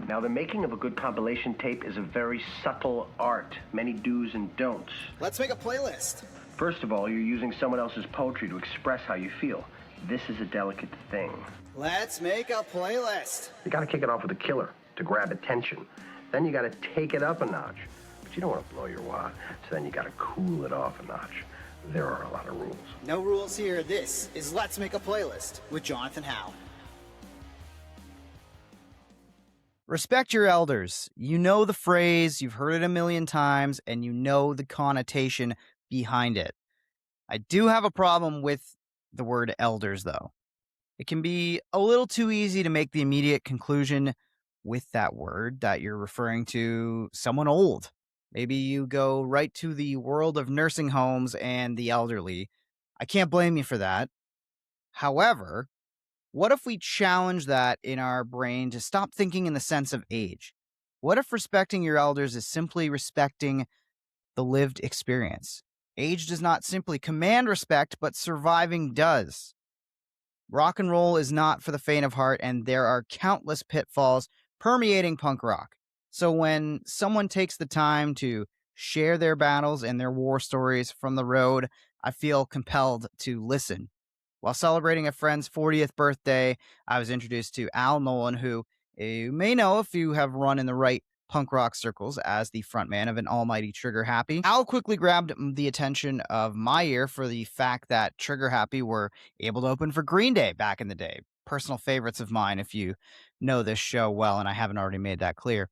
Now, the making of a good compilation tape is a very subtle art, many do's and don'ts. Let's make a playlist. First of all, you're using someone else's poetry to express how you feel. This is a delicate thing. Let's make a playlist. You gotta kick it off with a killer to grab attention. Then you gotta take it up a notch. But you don't want to blow your wad, so then you gotta cool it off a notch. There are a lot of rules. No rules here. This is Let's Make a Playlist with Jonathan Howe. Respect your elders. You know the phrase, you've heard it a million times, and you know the connotation behind it. I do have a problem with the word elders, though. It can be a little too easy to make the immediate conclusion with that word that you're referring to someone old. Maybe you go right to the world of nursing homes and the elderly. I can't blame you for that. However, what if we challenge that in our brain to stop thinking in the sense of age? What if respecting your elders is simply respecting the lived experience? Age does not simply command respect, but surviving does. Rock and roll is not for the faint of heart, and there are countless pitfalls permeating punk rock. So when someone takes the time to share their battles and their war stories from the road, I feel compelled to listen. While celebrating a friend's 40th birthday, I was introduced to Al Nolan, who you may know if you have run in the right punk rock circles as the frontman of an almighty Trigger Happy. Al quickly grabbed the attention of my ear for the fact that Trigger Happy were able to open for Green Day back in the day. Personal favorites of mine, if you know this show well, and I haven't already made that clear.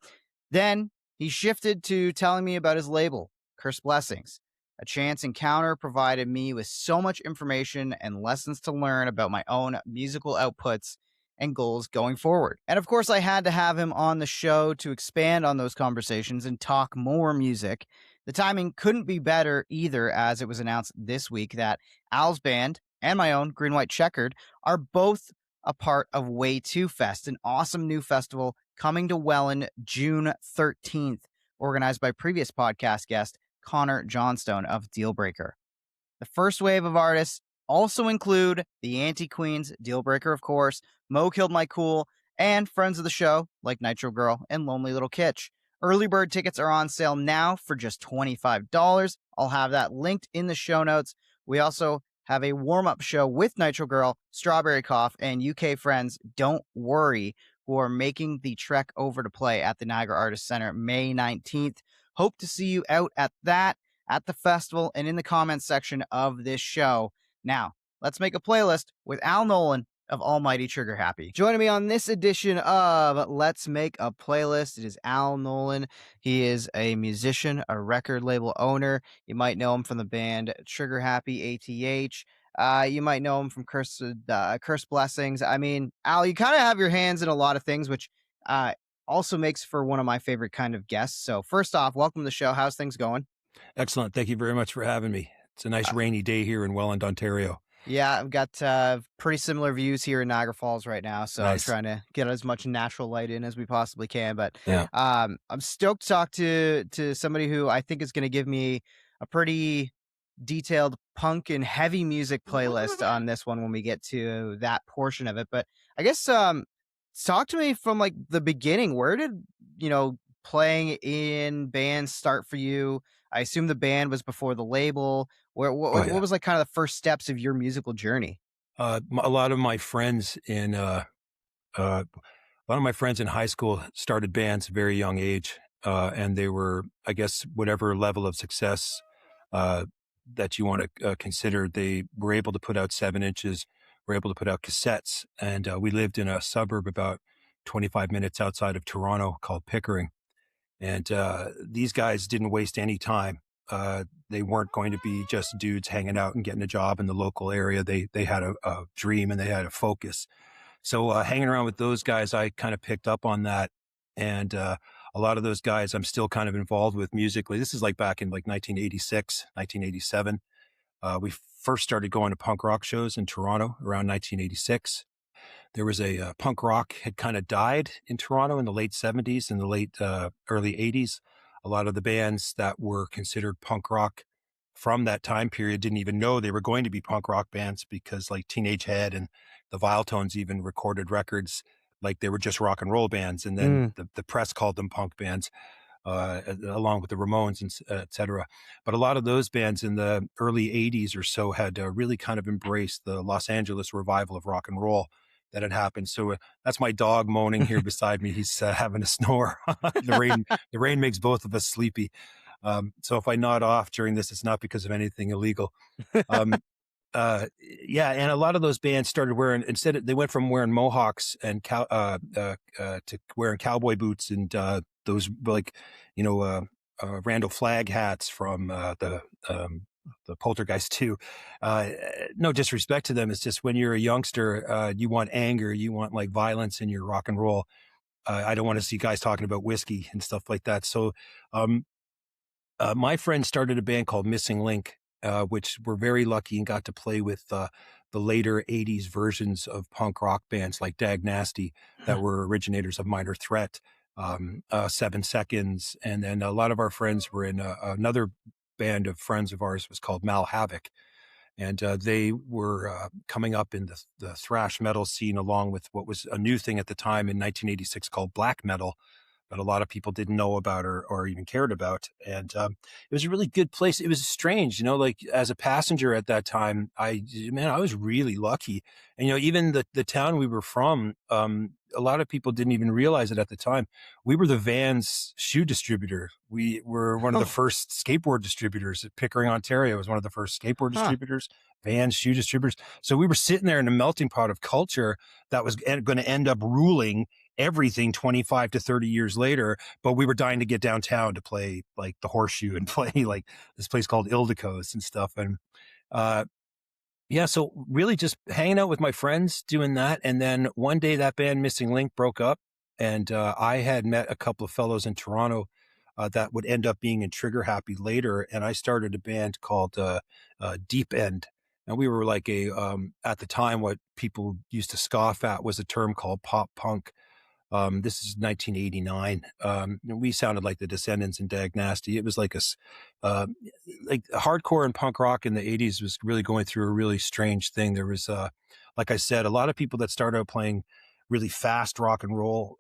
Then he shifted to telling me about his label, Curse Blessings. A chance encounter provided me with so much information and lessons to learn about my own musical outputs and goals going forward. And of course, I had to have him on the show to expand on those conversations and talk more music. The timing couldn't be better either, as it was announced this week that Al's band and my own, Green White Checkered, are both a part of Way 2 Fest, an awesome new festival coming to Welland June 13th, organized by previous podcast guest Connor Johnstone of Dealbreaker. The first wave of artists also include the Anti-Queens, Dealbreaker, of course, Mo Killed My Cool, and friends of the show like Nitro Girl and Lonely Little Kitsch. Early bird tickets are on sale now for just $25. I'll have that linked in the show notes. We also have a warm-up show with Nitro Girl, Strawberry Cough, and UK friends Don't Worry, who are making the trek over to play at the Niagara Artists Center May 19th. Hope to see you out at that, at the festival, and in the comments section of this show. Now, let's make a playlist with Al Nolan of Almighty Trigger Happy. Joining me on this edition of Let's Make a Playlist, it is Al Nolan. He is a musician, a record label owner. You might know him from the band Trigger Happy, ATH. You might know him from Curse Blessings. I mean, Al, you kind of have your hands in a lot of things, which also makes for one of my favorite kind of guests. So first off, welcome to the show. How's things going? Excellent. Thank you very much for having me. It's a nice rainy day here in Welland, Ontario. Yeah, I've got pretty similar views here in Niagara Falls right now, so Nice. I'm trying to get as much natural light in as we possibly can. But Yeah. I'm stoked to talk to somebody who I think is going to give me a pretty detailed punk and heavy music playlist on this one when we get to that portion of it. But I guess talk to me from like the beginning. Where did playing in bands start for you? I assume the band was before the label. What was like kind of the first steps of your musical journey? A lot of my friends in high school started bands at a very young age, and they were, I guess, whatever level of success that you want to consider. They were able to put out 7 inches, were able to put out cassettes, and we lived in a suburb about 25 minutes outside of Toronto called Pickering. And these guys didn't waste any time. They weren't going to be just dudes hanging out and getting a job in the local area. They had a dream and they had a focus. So hanging around with those guys, I kind of picked up on that. And a lot of those guys I'm still kind of involved with musically. This is like back in like 1986, 1987. We first started going to punk rock shows in Toronto around 1986. There was a punk rock had kind of died in Toronto in the late 70s and the late early 80s. A lot of the bands that were considered punk rock from that time period didn't even know they were going to be punk rock bands, because like Teenage Head and the Vile Tones even recorded records like they were just rock and roll bands. And then the press called them punk bands, along with the Ramones and et cetera. But a lot of those bands in the early 80s or so had really kind of embraced the Los Angeles revival of rock and roll that had happened. So that's my dog moaning here beside me. He's having a snore. The rain makes both of us sleepy. So if I nod off during this, it's not because of anything illegal. Yeah, and a lot of those bands started wearing, they went from wearing mohawks and to wearing cowboy boots and those Randall Flagg hats from the Poltergeist 2. No disrespect to them. It's just when you're a youngster, you want anger, you want like violence in your rock and roll. I don't want to see guys talking about whiskey and stuff like that. So my friend started a band called Missing Link, which we're very lucky and got to play with the later 80s versions of punk rock bands like Dag Nasty that were originators of Minor Threat, 7 Seconds. And then a lot of our friends were in another band of friends of ours was called Mal Havoc. And they were coming up in the thrash metal scene along with what was a new thing at the time in 1986 called black metal, that a lot of people didn't know about or even cared about. And it was a really good place. It was strange, like as a passenger at that time, I was really lucky. And, even the town we were from, a lot of people didn't even realize it at the time. We were the Vans shoe distributor. We were one of the first skateboard distributors at Pickering, Ontario. It was one of the first skateboard distributors, Vans shoe distributors. So we were sitting there in a melting pot of culture that was going to end up ruling everything 25 to 30 years later, but we were dying to get downtown to play like the Horseshoe and play like this place called Ildico's and stuff. And so really just hanging out with my friends doing that. And then one day that band Missing Link broke up, and I had met a couple of fellows in Toronto that would end up being in Trigger Happy later, and I started a band called Deep End. And we were like at the time, what people used to scoff at was a term called pop punk. This is 1989. We sounded like the Descendants and Dag Nasty. It was like like hardcore and punk rock in the 80s was really going through a really strange thing. There was, like I said, a lot of people that started out playing really fast rock and roll.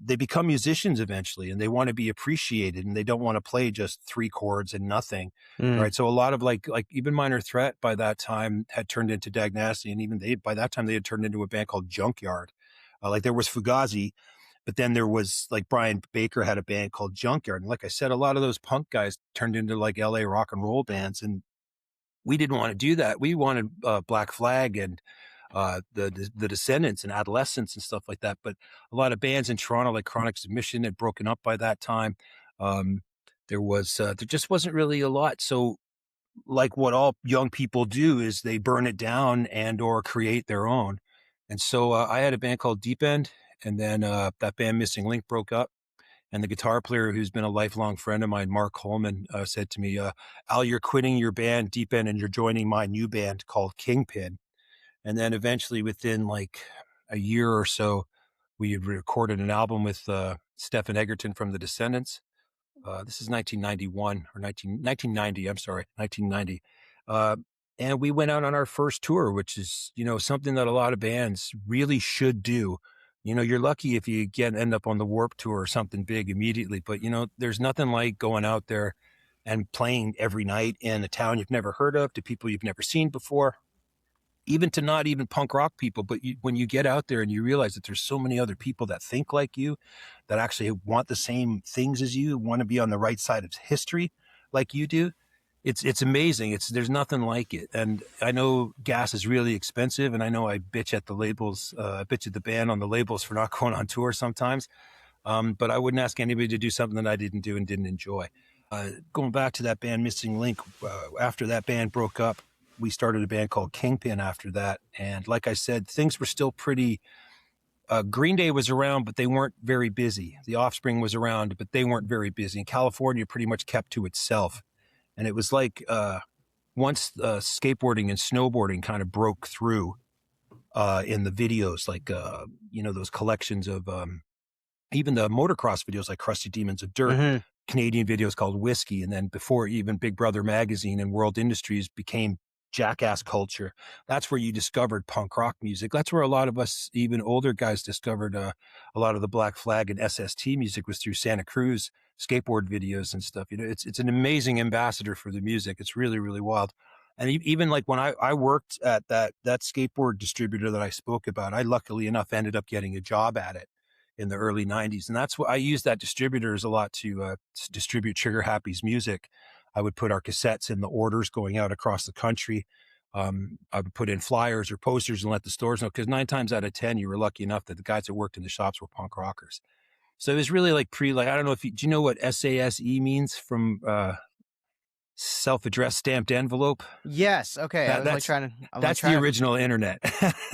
They become musicians eventually, and they want to be appreciated, and they don't want to play just 3 chords and nothing. Right. So a lot of like even Minor Threat by that time had turned into Dag Nasty, and even by that time they had turned into a band called Junkyard. Like there was Fugazi, but then there was like Brian Baker had a band called Junkyard. And like I said, a lot of those punk guys turned into like LA rock and roll bands. And we didn't want to do that. We wanted Black Flag and the Descendants and Adolescents and stuff like that. But a lot of bands in Toronto, like Chronic Submission, had broken up by that time. There just wasn't really a lot. So like what all young people do is they burn it down and or create their own. And so I had a band called Deep End, and then that band Missing Link broke up. And the guitar player, who's been a lifelong friend of mine, Mark Holman, said to me, Al, you're quitting your band Deep End and you're joining my new band called Kingpin. And then eventually within like a year or so, we had recorded an album with Stephen Egerton from the Descendants. This is 1991 or 1990. I'm sorry, 1990. And we went out on our first tour, which is, something that a lot of bands really should do. You're lucky if you end up on the Warped Tour or something big immediately. But, there's nothing like going out there and playing every night in a town you've never heard of, to people you've never seen before, even to not even punk rock people. But when you get out there and you realize that there's so many other people that think like you, that actually want the same things as you, want to be on the right side of history like you do, it's amazing. There's nothing like it. And I know gas is really expensive, and I know I bitch at the labels, bitch at the band on the labels for not going on tour sometimes. But I wouldn't ask anybody to do something that I didn't do and didn't enjoy. Going back to that band Missing Link, after that band broke up, we started a band called Kingpin after that. And like I said, things were still pretty, Green Day was around, but they weren't very busy. The Offspring was around, but they weren't very busy. And California pretty much kept to itself. And it was like once skateboarding and snowboarding kind of broke through in the videos, like, those collections of even the motocross videos like Crusty Demons of Dirt, Canadian videos called Whiskey. And then before even Big Brother Magazine and World Industries became jackass culture. That's where you discovered punk rock music. That's where a lot of us, even older guys, discovered a lot of the Black Flag and SST music was through Santa Cruz skateboard videos and stuff. You know, it's an amazing ambassador for the music. It's really, really wild. And even like when I worked at that skateboard distributor that I spoke about, I luckily enough ended up getting a job at it in the early 90s. And that's what I used that distributors a lot to distribute Trigger Happy's music. I would put our cassettes in the orders going out across the country. I would put in flyers or posters and let the stores know, because 9 times out of 10, you were lucky enough that the guys that worked in the shops were punk rockers. So it was really like I don't know if do you know what SASE means from self-addressed stamped envelope? Yes. Okay. That's the original internet.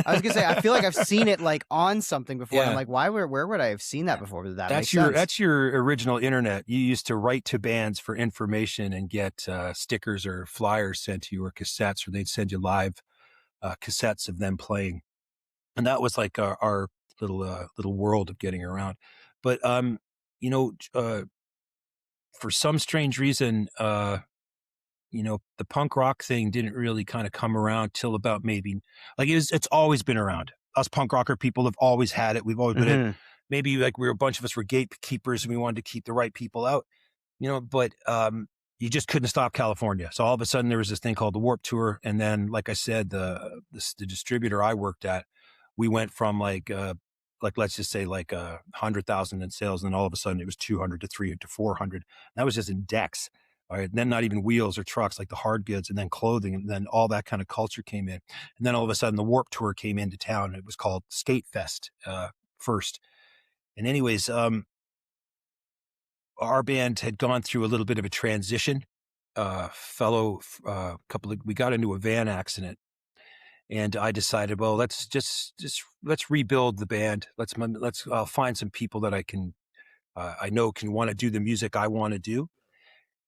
I was gonna say, I feel like I've seen it like on something before. Yeah. I'm like, where would I have seen that before? But That's your original internet. You used to write to bands for information and get stickers or flyers sent to you, or cassettes, or they'd send you live cassettes of them playing. And that was like our little world of getting around. But you know, for some strange reason, you know, the punk rock thing didn't really kind of come around till about maybe like it's always been around. Us punk rocker people have always had it. We've always been it. Maybe like a bunch of us were gatekeepers and we wanted to keep the right people out, you know, but you just couldn't stop California. So all of a sudden there was this thing called the Warped Tour. And then, like I said, the distributor I worked at, we went from like let's just say like 100,000 in sales, and then all of a sudden it was 200 to 300 to 400. That was just in decks. All right. And then not even wheels or trucks, like the hard goods, and then clothing. And then all that kind of culture came in. And then all of a sudden the Warped Tour came into town. It was called Skate Fest first. And anyways, our band had gone through a little bit of a transition. We got into a van accident, and I decided, well, let's rebuild the band. I'll find some people that I know can want to do the music I want to do.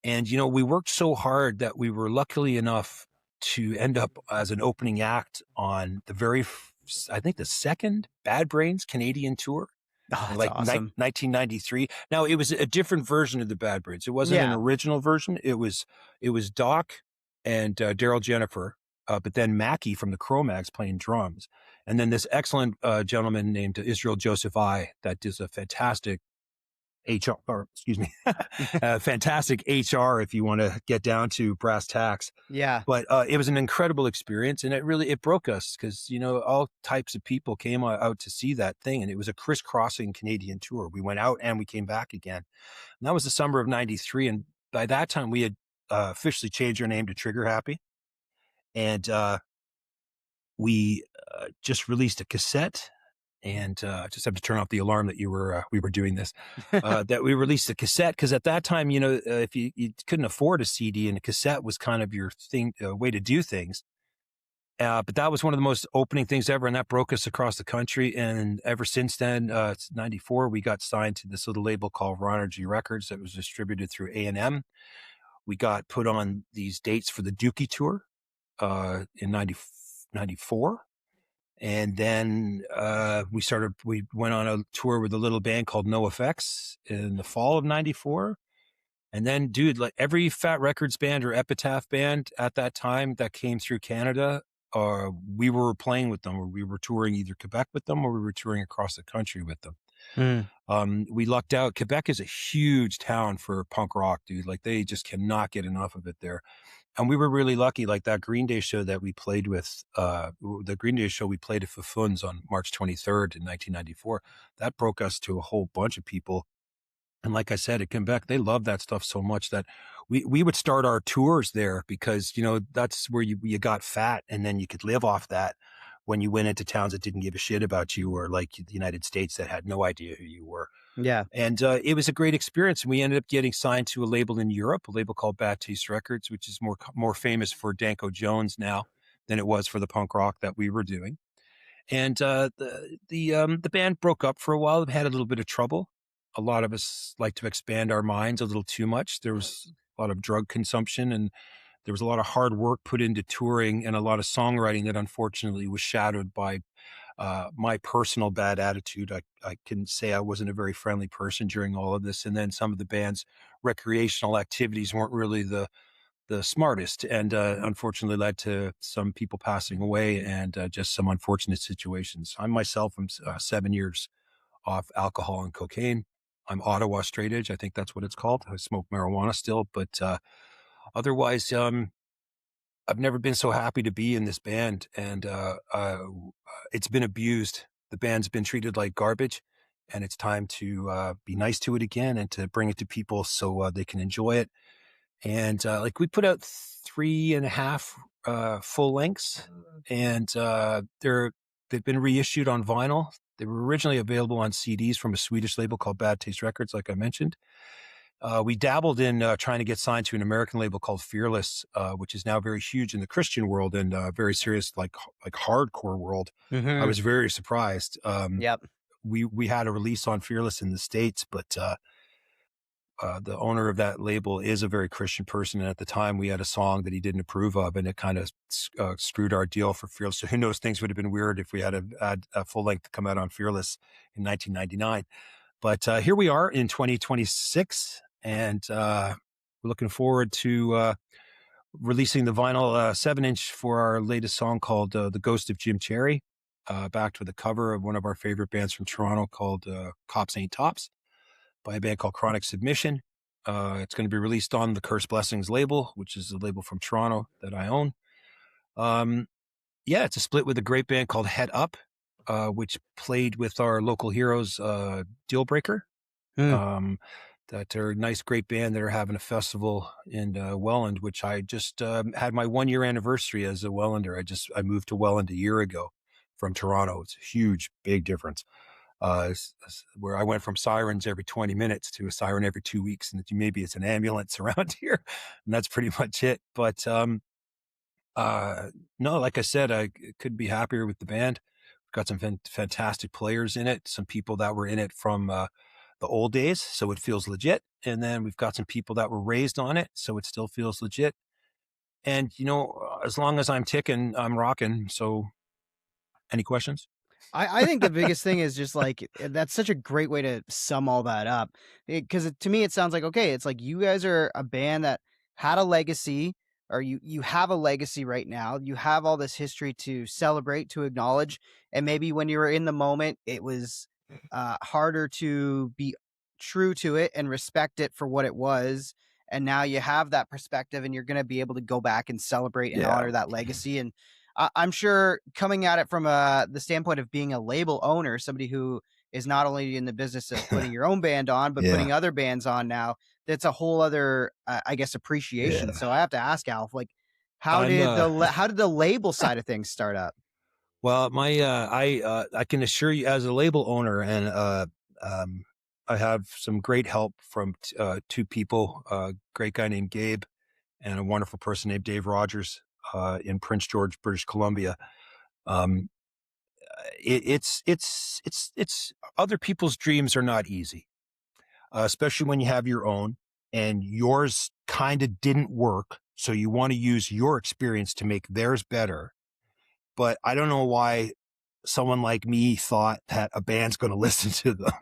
And, you know, we worked so hard that we were luckily enough to end up as an opening act on I think the second Bad Brains Canadian tour. Oh, that's like awesome. 1993. Now it was a different version of the Bad Brains. It wasn't an original version. It was Doc and Daryl Jennifer, but then Mackie from the Cro-Mags playing drums, and then this excellent gentleman named Israel Joseph I that does a fantastic fantastic HR if you want to get down to brass tacks. Yeah. But it was an incredible experience, and it broke us because, you know, all types of people came out to see that thing, and it was a crisscrossing Canadian tour. We went out and we came back again. And that was the summer of 93. And by that time we had officially changed our name to Trigger Happy. And we just released a cassette. And just have to turn off the alarm that we were doing this, that we released a cassette. Because at that time, you know, if you couldn't afford a CD, and a cassette was kind of your thing, way to do things. But that was one of the most opening things ever, and that broke us across the country. And ever since then, it's 94, we got signed to this little label called Raw Energy Records that was distributed through A&M. We got put on these dates for the Dookie Tour in 94. And then we went on a tour with a little band called No Effects in the fall of 94. And then, dude, like every Fat Records band or Epitaph band at that time that came through Canada, we were playing with them, or we were touring either Quebec with them, or we were touring across the country with them. We lucked out. Quebec is a huge town for punk rock, dude. Like they just cannot get enough of it there. And we were really lucky, like that Green Day show that we played with, the Green Day show we played at Fafun's on March 23rd in 1994. That broke us to a whole bunch of people. And like I said, at Quebec, they love that stuff so much that we would start our tours there because, you know, that's where you got fat, and then you could live off that when you went into towns that didn't give a shit about you, or like the United States that had no idea who you were. Yeah. And it was a great experience. We ended up getting signed to a label in Europe, a label called Bad Taste Records, which is more famous for Danko Jones now than it was for the punk rock that we were doing. And the band broke up for a while. It had a little bit of trouble. A lot of us like to expand our minds a little too much. There was a lot of drug consumption, and there was a lot of hard work put into touring, and a lot of songwriting that unfortunately was shadowed by my personal bad attitude. I can say I wasn't a very friendly person during all of this. And then some of the band's recreational activities weren't really the the smartest, and unfortunately led to some people passing away and just some unfortunate situations. I myself am 7 years off alcohol and cocaine. I'm Ottawa straight edge. I think that's what it's called. I smoke marijuana still, but otherwise, I've never been so happy to be in this band, and it's been abused. The band's been treated like garbage, and it's time to be nice to it again and to bring it to people so they can enjoy it. And like we put out 3.5 full lengths, and they've been reissued on vinyl. They were originally available on CDs from a Swedish label called Bad Taste Records, like I mentioned. We dabbled in trying to get signed to an American label called Fearless, which is now very huge in the Christian world and very serious, like hardcore world. I was very surprised. Yep. We had a release on Fearless in the States, but the owner of that label is a very Christian person. And at the time we had a song that he didn't approve of, and it kind of screwed our deal for Fearless. So who knows, things would have been weird if we had a full length come out on Fearless in 1999. But here we are in 2026, and we're looking forward to releasing the vinyl 7-inch for our latest song called The Ghost of Jim Cherry, backed with a cover of one of our favorite bands from Toronto called Cops Ain't Tops, by a band called Chronic Submission. It's going to be released on the Curse Blessings label, which is a label from Toronto that I own. Yeah, it's a split with a great band called Head Up, which played with our local heroes, Deal Breaker. That are a nice, great band that are having a festival in Welland, which I just had my 1-year anniversary as a Wellander. I moved to Welland a year ago from Toronto. It's a huge, big difference. Where I went from sirens every 20 minutes to a siren every 2 weeks, and maybe it's an ambulance around here, and that's pretty much it. But no, like I said, I couldn't be happier with the band. We've got some fantastic players in it, some people that were in it from the old days, so it feels legit. And then we've got some people that were raised on it, so it still feels legit. And, as long as I'm ticking, I'm rocking. So any questions? I think the biggest thing is just like, that's such a great way to sum all that up, because to me, it sounds like, okay, it's like you guys are a band that had a legacy, or you have a legacy right now. You have all this history to celebrate, to acknowledge. And maybe when you were in the moment, it was harder to be true to it and respect it for what it was. And now you have that perspective, and you're going to be able to go back and celebrate and honor that legacy. And I'm sure, coming at it from the standpoint of being a label owner, somebody who is not only in the business of putting your own band on, but putting other bands on now, that's a whole other, I guess, appreciation. So I have to ask, Alf, like, how did the label side of things start up? Well, I can assure you, as a label owner, and I have some great help from two people, a great guy named Gabe and a wonderful person named Dave Rogers in Prince George, British Columbia. It's other people's dreams are not easy, especially when you have your own, and yours kind of didn't work. So you want to use your experience to make theirs better. But I don't know why someone like me thought that a band's going to listen to them.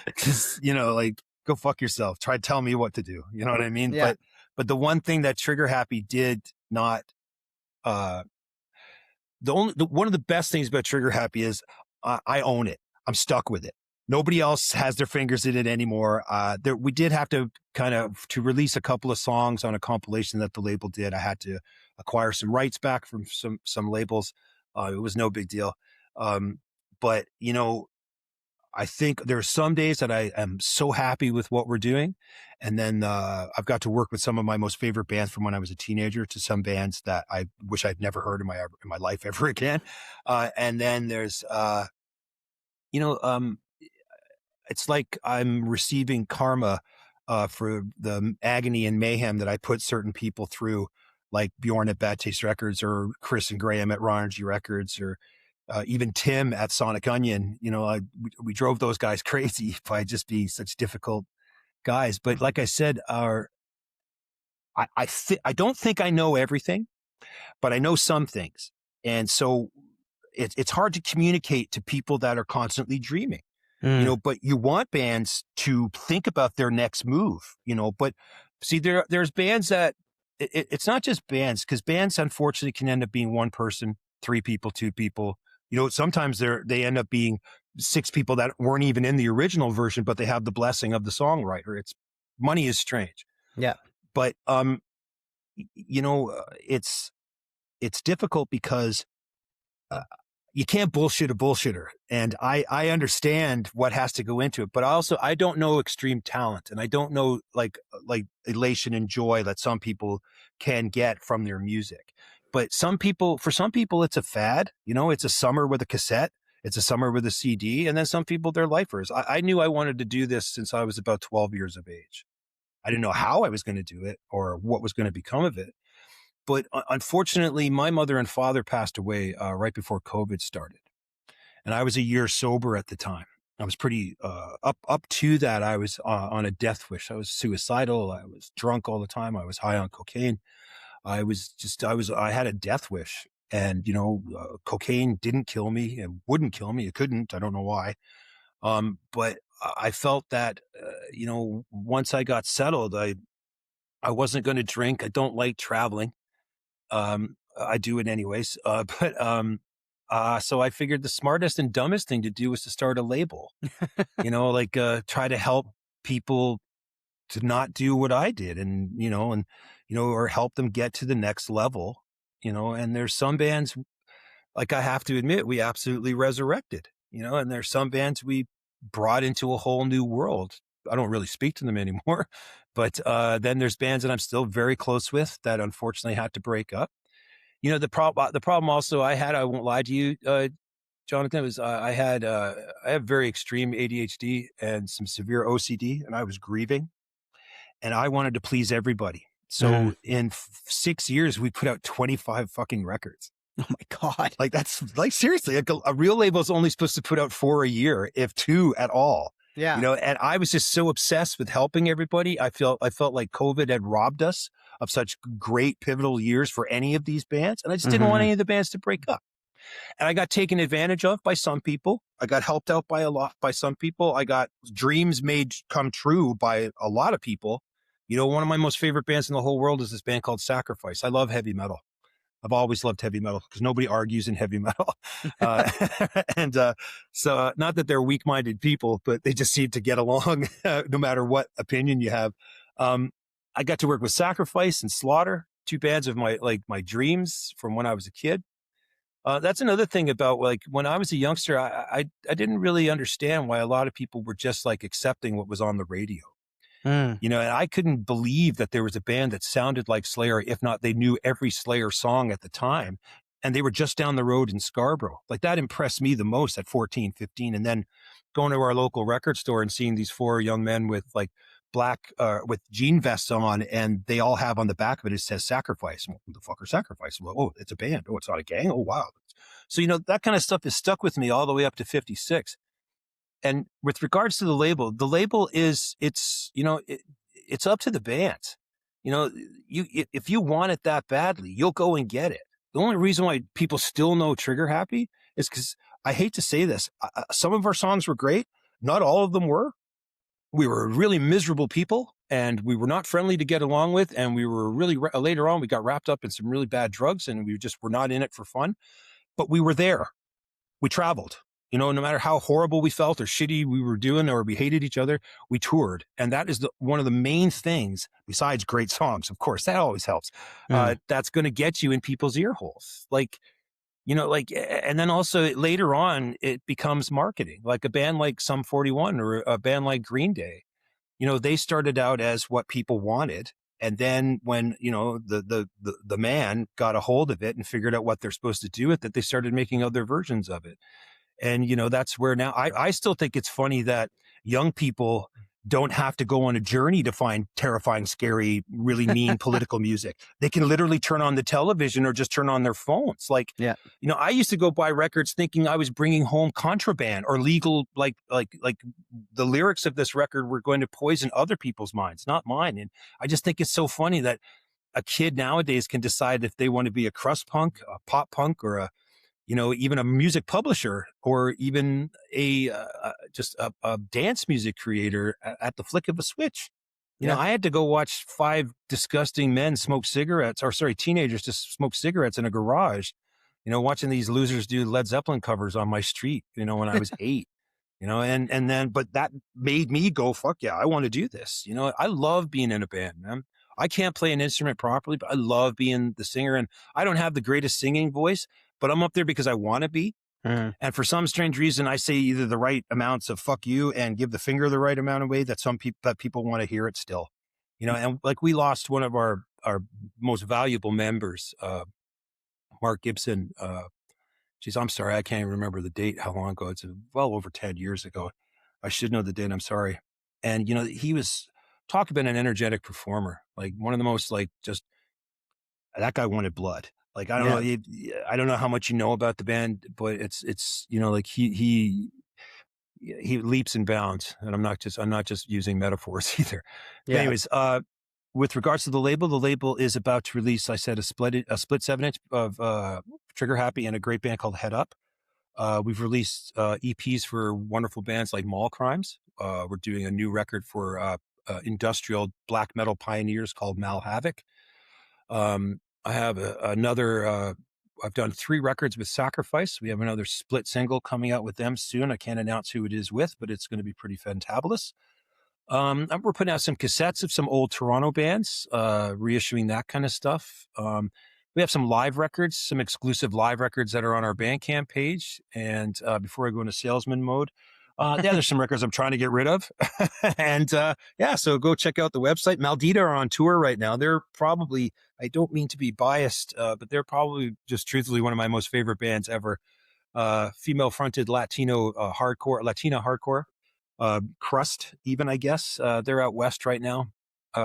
Because, like, go fuck yourself. Try to tell me what to do. You know what I mean? Yeah. But the one thing that Trigger Happy did not, one of the best things about Trigger Happy is I own it. I'm stuck with it. Nobody else has their fingers in it anymore. We did have to to release a couple of songs on a compilation that the label did. I had to acquire some rights back from some labels. It was no big deal. But, I think there's some days that I am so happy with what we're doing. And then I've got to work with some of my most favorite bands from when I was a teenager, to some bands that I wish I'd never heard in my life ever again. And then there's, it's like I'm receiving karma for the agony and mayhem that I put certain people through, like Bjorn at Bad Taste Records, or Chris and Graham at Raw Energy Records, or even Tim at Sonic Onion. We drove those guys crazy by just being such difficult guys. But like I said, I don't think I know everything, but I know some things. And so it's hard to communicate to people that are constantly dreaming. But you want bands to think about their next move, but See, there's bands that it's not just bands, because bands unfortunately can end up being one person, 3 people, 2 people. Sometimes they end up being 6 people that weren't even in the original version, but they have the blessing of the songwriter. Money is strange. Yeah. But it's difficult because you can't bullshit a bullshitter. And I understand what has to go into it, but I don't know extreme talent, and I don't know like elation and joy that some people can get from their music. But for some people, it's a fad. It's a summer with a cassette. It's a summer with a CD. And then some people, they're lifers. I knew I wanted to do this since I was about 12 years of age. I didn't know how I was going to do it or what was going to become of it. But unfortunately, my mother and father passed away right before COVID started. And I was a year sober at the time. I was pretty up to that. I was on a death wish. I was suicidal. I was drunk all the time. I was high on cocaine. I had a death wish. And, cocaine didn't kill me. It wouldn't kill me. It couldn't. I don't know why. But I felt that, once I got settled, I wasn't going to drink. I don't like traveling. I do it anyways. So I figured the smartest and dumbest thing to do was to start a label, try to help people to not do what I did or help them get to the next level, and there's some bands, like I have to admit, we absolutely resurrected, and there's some bands we brought into a whole new world. I don't really speak to them anymore, but then there's bands that I'm still very close with that unfortunately had to break up. The problem also I had, I won't lie to you, Jonathan, was I have very extreme ADHD and some severe OCD, and I was grieving, and I wanted to please everybody. So in 6 years, we put out 25 fucking records. Oh my God. Like, that's like, seriously, a real label is only supposed to put out 4 a year, if 2 at all. Yeah. And I was just so obsessed with helping everybody. I felt like COVID had robbed us of such great pivotal years for any of these bands. And I just didn't want any of the bands to break up. And I got taken advantage of by some people. I got helped out by some people. I got dreams made come true by a lot of people. One of my most favorite bands in the whole world is this band called Sacrifice. I love heavy metal. I've always loved heavy metal because nobody argues in heavy metal. So not that they're weak-minded people, but they just seem to get along no matter what opinion you have. I got to work with Sacrifice and Slaughter, 2 bands of my dreams from when I was a kid. That's another thing about, like, when I was a youngster, I didn't really understand why a lot of people were just like accepting what was on the radio. And I couldn't believe that there was a band that sounded like Slayer. If not, they knew every Slayer song at the time, and they were just down the road in Scarborough. Like, that impressed me the most at 14, 15. And then going to our local record store and seeing these 4 young men with like black, with jean vests on, and they all have on the back of it, it says Sacrifice. Well, who the fuck are Sacrifice? Well, oh, it's a band. Oh, it's not a gang. Oh, wow. So, that kind of stuff is stuck with me all the way up to 56. And with regards to the label is, it's up to the band. If you want it that badly, you'll go and get it. The only reason why people still know Trigger Happy is because, I hate to say this, some of our songs were great. Not all of them were. We were really miserable people, and we were not friendly to get along with. And we were really, later on, we got wrapped up in some really bad drugs, and we just were not in it for fun. But we were there. We traveled. No matter how horrible we felt or shitty we were doing or we hated each other, we toured. And that is one of the main things, besides great songs, of course, that always helps. That's going to get you in people's ear holes. And then also later on, it becomes marketing. Like a band like Sum 41 or a band like Green Day, they started out as what people wanted. And then when, the man got a hold of it and figured out what they're supposed to do with it, they started making other versions of it. And, that's where now I still think it's funny that young people don't have to go on a journey to find terrifying, scary, really mean political music. They can literally turn on the television or just turn on their phones. Like, I used to go buy records thinking I was bringing home contraband or legal, like the lyrics of this record were going to poison other people's minds, not mine. And I just think it's so funny that a kid nowadays can decide if they want to be a crust punk, a pop punk, or even a music publisher, or even just a dance music creator at the flick of a switch. You know, I had to go watch 5 disgusting men smoke cigarettes, or sorry, teenagers just smoke cigarettes in a garage, you know, watching these losers do Led Zeppelin covers on my street, you know, when I was 8, you know, and then, but that made me go, fuck yeah, I want to do this. You know, I love being in a band, man. I can't play an instrument properly, but I love being the singer, and I don't have the greatest singing voice, but I'm up there because I want to be. And for some strange reason, I say either the right amounts of fuck you and give the finger the right amount of weight that people want to hear it still, you know. And like, we lost one of our most valuable members, Mark Gibson. Geez, I'm sorry, I can't even remember the date, how long ago. It's well over 10 years ago. I should know the date. I'm sorry. And, you know, he was, talk about an energetic performer, like one of the most, like, just, that guy wanted blood. Like, I don't know, I don't know how much you know about the band, but it's, you know, like he leaps and bounds, and I'm not just using metaphors either. But anyways, with regards to the label is about to release, I said, a split 7-inch of Trigger Happy and a great band called Head Up. We've released EPs for wonderful bands like Mall Crimes. We're doing a new record for industrial black metal pioneers called Mal Havoc. I have another, I've done 3 records with Sacrifice. We have another split single coming out with them soon. I can't announce who it is with, but it's going to be pretty fantabulous. We're putting out some cassettes of some old Toronto bands, reissuing that kind of stuff. We have some live records, some exclusive live records that are on our Bandcamp page. And before I go into salesman mode, there's some records I'm trying to get rid of. And so go check out the website. Maldita are on tour right now. They're probably, I don't mean to be biased, but they're probably just truthfully one of my most favorite bands ever. Female-fronted Latina hardcore, crust even, I guess. They're out west right now.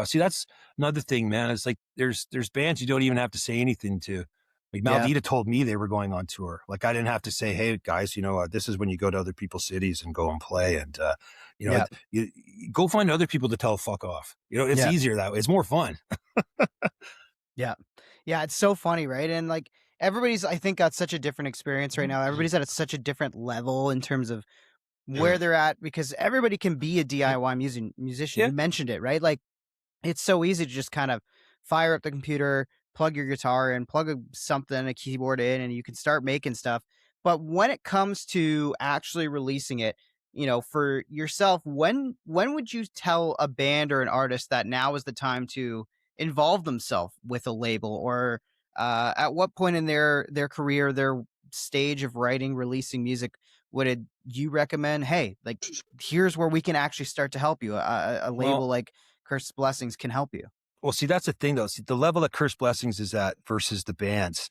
See, that's another thing, man. It's like there's bands you don't even have to say anything to. Like, Maldita told me they were going on tour. Like, I didn't have to say, hey guys, you know, this is when you go to other people's cities and go and play, and you know, you go find other people to tell fuck off. You know, it's easier that way. It's more fun. Yeah, it's so funny, right? And like, everybody's, I think, got such a different experience right now. Everybody's at such a different level in terms of where they're at, because everybody can be a DIY musician. You mentioned it, right? Like, it's so easy to just kind of fire up the computer, plug your guitar in, plug a keyboard in, and you can start making stuff. But when it comes to actually releasing it, you know, for yourself, when would you tell a band or an artist that now is the time to involve themselves with a label, or at what point in their career, their stage of writing, releasing music, would you recommend, hey, like, here's where we can actually start to help you? A label like Cursed Blessings can help you. Well, see, that's the thing, though. See, the level that Cursed Blessings is at versus the bands,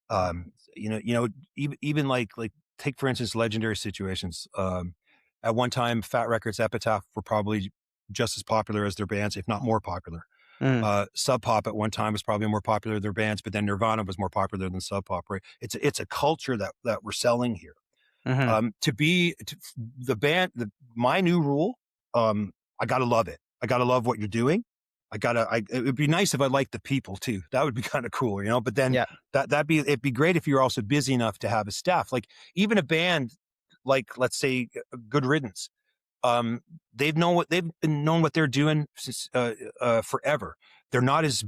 you know, even like take, for instance, Legendary Situations. At one time, Fat Records, Epitaph were probably just as popular as their bands, if not more popular. Sub Pop at one time was probably more popular than their bands, but then Nirvana was more popular than Sub Pop, right? It's a culture that we're selling here. The band, my new rule, I gotta love it. I gotta love what you're doing. It would be nice if I liked the people too. That would be kind of cool, you know, but then it'd be great if you're also busy enough to have a staff. Like, even a band like, let's say, Good Riddance. They've been known what they're doing since, forever. They're not as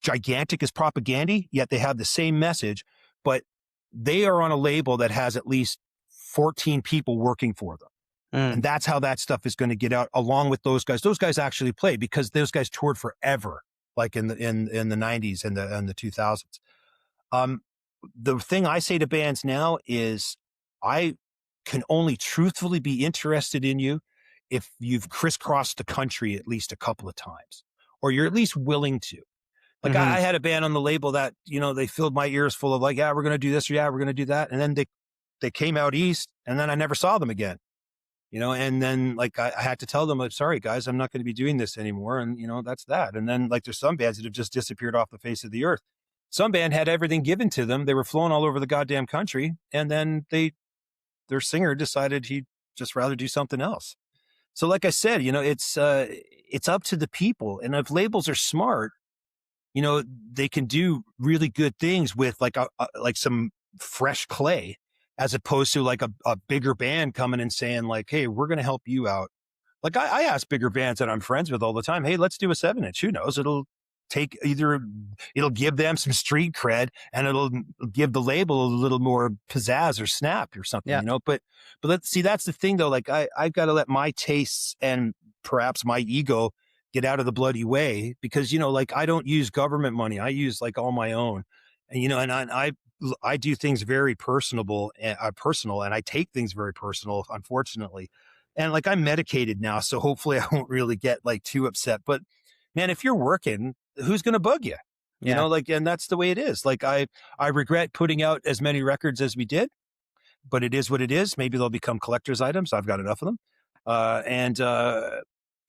gigantic as Propaganda, yet they have the same message, but they are on a label that has at least 14 people working for them. And that's how that stuff is going to get out, along with those guys. Those guys actually play, because those guys toured forever, like in the 90s and the 2000s. The thing I say to bands now is, I can only truthfully be interested in you if you've crisscrossed the country at least a couple of times, or you're at least willing to. Like, I had a band on the label that, you know, they filled my ears full of like, yeah, we're going to do this, or yeah, we're going to do that. And then they came out east, and then I never saw them again. You know, and then like, I had to tell them, like, sorry guys, I'm not going to be doing this anymore. And, you know, that's that. And then, like, there's some bands that have just disappeared off the face of the earth. Some band had everything given to them. They were flown all over the goddamn country. And then their singer decided he'd just rather do something else. So like I said, you know, it's up to the people. And if labels are smart, you know, they can do really good things with like some fresh clay, as opposed to like a bigger band coming and saying like, hey, we're going to help you out Like I ask bigger bands that I'm friends with all the time, hey, let's do a 7-inch. Who knows? It'll give them some street cred, and it'll give the label a little more pizzazz or snap or something, you know. But let's see, that's the thing though. Like I've got to let my tastes and perhaps my ego get out of the bloody way, because, you know, like I don't use government money. I use like all my own, and, you know, and I do things very personal, and I take things very personal, unfortunately. And like I'm medicated now, so hopefully I won't really get like too upset. But man, if you're working, who's going to bug you? You know, like, and that's the way it is. Like I regret putting out as many records as we did, but it is what it is. Maybe they'll become collector's items. I've got enough of them.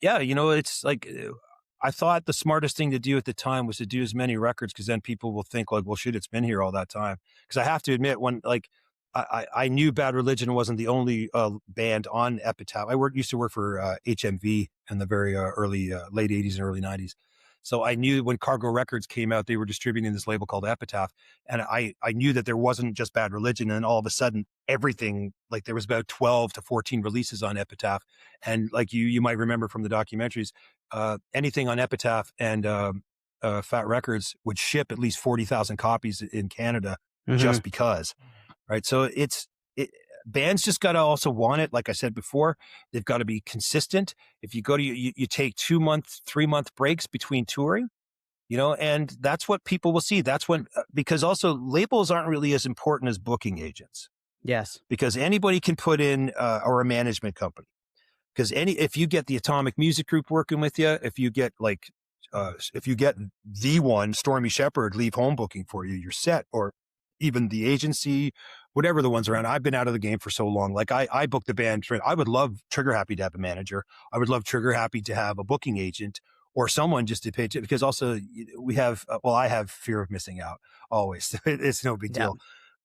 Yeah, you know, it's like, I thought the smartest thing to do at the time was to do as many records, because then people will think like, well, shit, it's been here all that time. Because I have to admit, when like I knew Bad Religion wasn't the only band on Epitaph. I used to work for HMV in the very early late 80s and early 90s. So I knew when Cargo Records came out, they were distributing this label called Epitaph. And I knew that there wasn't just Bad Religion. And all of a sudden, everything, like there was about 12 to 14 releases on Epitaph. And like you might remember from the documentaries, anything on Epitaph and Fat Records would ship at least 40,000 copies in Canada just because. Right. So bands just got to also want it. Like I said before, they've got to be consistent. If you go to, you take 2-month, 3-month breaks between touring, you know, and that's what people will see. That's when, because also labels aren't really as important as booking agents. Yes. Because anybody can put in, or a management company. Because if you get the Atomic Music Group working with you, if you get like, if you get the one, Stormy Shepherd, Leave Home booking for you, you're set. Or even the agency, whatever the ones around. I've been out of the game for so long. Like I booked the band. I would love Trigger Happy to have a manager. I would love Trigger Happy to have a booking agent or someone just to pay it, because also we have, I have fear of missing out always. It's no big deal.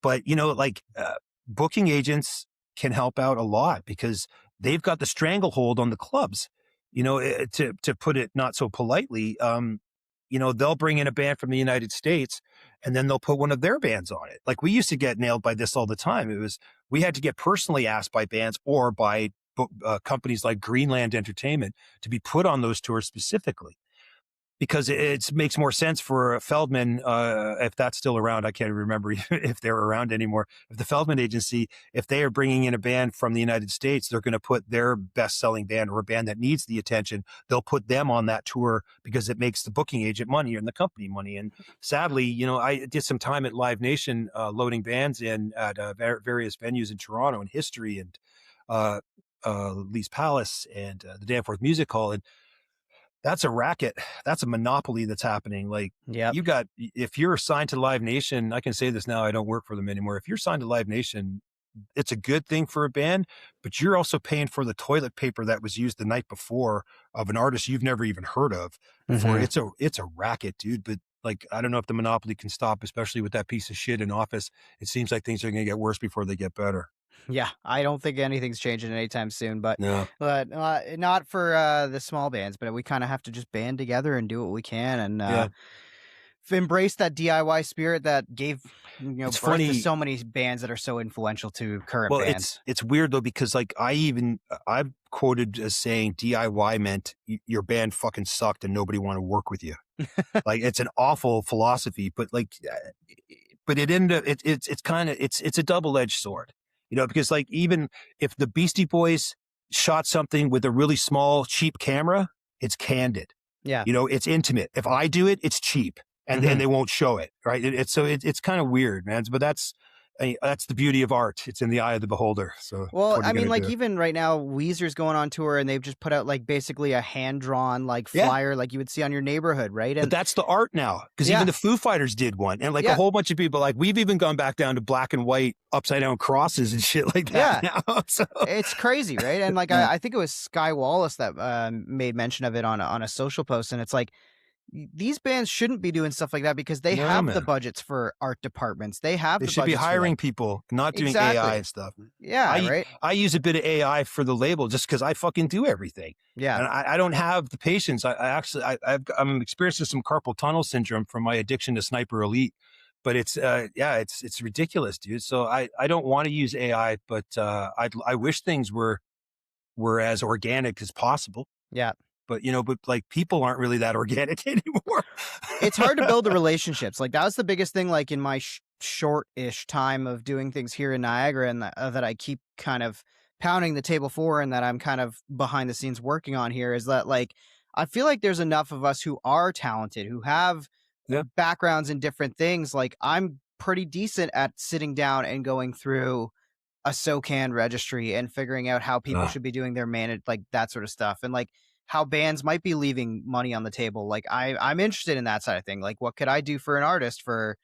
But, you know, like booking agents can help out a lot, because they've got the stranglehold on the clubs, you know, to put it not so politely. You know, they'll bring in a band from the United States, and then they'll put one of their bands on it. Like we used to get nailed by this all the time. We had to get personally asked by bands or by companies like Greenland Entertainment to be put on those tours specifically, because it makes more sense for Feldman, if that's still around. I can't remember if they're around anymore. If the Feldman agency, if they are bringing in a band from the United States, they're going to put their best-selling band or a band that needs the attention. They'll put them on that tour because it makes the booking agent money and the company money. And sadly, you know, I did some time at Live Nation loading bands in at various venues in Toronto, and History and Lee's Palace and the Danforth Music Hall. And that's a racket. That's a monopoly that's happening. Like if you're signed to Live Nation, I can say this now, I don't work for them anymore. If you're signed to Live Nation, it's a good thing for a band, but you're also paying for the toilet paper that was used the night before of an artist you've never even heard of before. It's a racket, dude. But like, I don't know if the monopoly can stop, especially with that piece of shit in office. It seems like things are going to get worse before they get better. Yeah, I don't think anything's changing anytime soon, but not for the small bands. But we kind of have to just band together and do what we can, and embrace that DIY spirit that gave birth to so many bands that are so influential to current bands. It's weird though, because like I've quoted as saying DIY meant your band fucking sucked and nobody wanted to work with you. Like it's an awful philosophy, but like, but it ended up it's a double-edged sword. You know, because like even if the Beastie Boys shot something with a really small, cheap camera, it's candid. Yeah. You know, it's intimate. If I do it, it's cheap, and then they won't show it. Right. It's kind of weird, man. But that's the beauty of art. It's in the eye of the beholder. So, well, I mean, like even right now, Weezer's going on tour, and they've just put out like basically a hand-drawn like flyer, like you would see on your neighborhood, right? And but that's the art now, because even the Foo Fighters did one, and like a whole bunch of people, like we've even gone back down to black and white upside down crosses and shit like that. Now. So it's crazy, right? And like I think it was Sky Wallace that made mention of it on a social post, and it's like, these bands shouldn't be doing stuff like that, because they have the budgets for art departments. They should be hiring people, not doing AI and stuff. Yeah, right. I use a bit of AI for the label just because I fucking do everything. Yeah, and I don't have the patience. I'm experiencing some carpal tunnel syndrome from my addiction to Sniper Elite. But it's ridiculous, dude. So I don't want to use AI, but I wish things were we're as organic as possible. Yeah. But, but like people aren't really that organic anymore. It's hard to build the relationships. Like that was the biggest thing, like in my short-ish time of doing things here in Niagara, and that I keep kind of pounding the table for, and that I'm kind of behind the scenes working on here, is that like, I feel like there's enough of us who are talented, who have backgrounds in different things. Like I'm pretty decent at sitting down and going through a SOCAN registry and figuring out how people should be doing their like that sort of stuff. And like, how bands might be leaving money on the table. Like I'm interested in that side of thing. Like what could I do for an artist for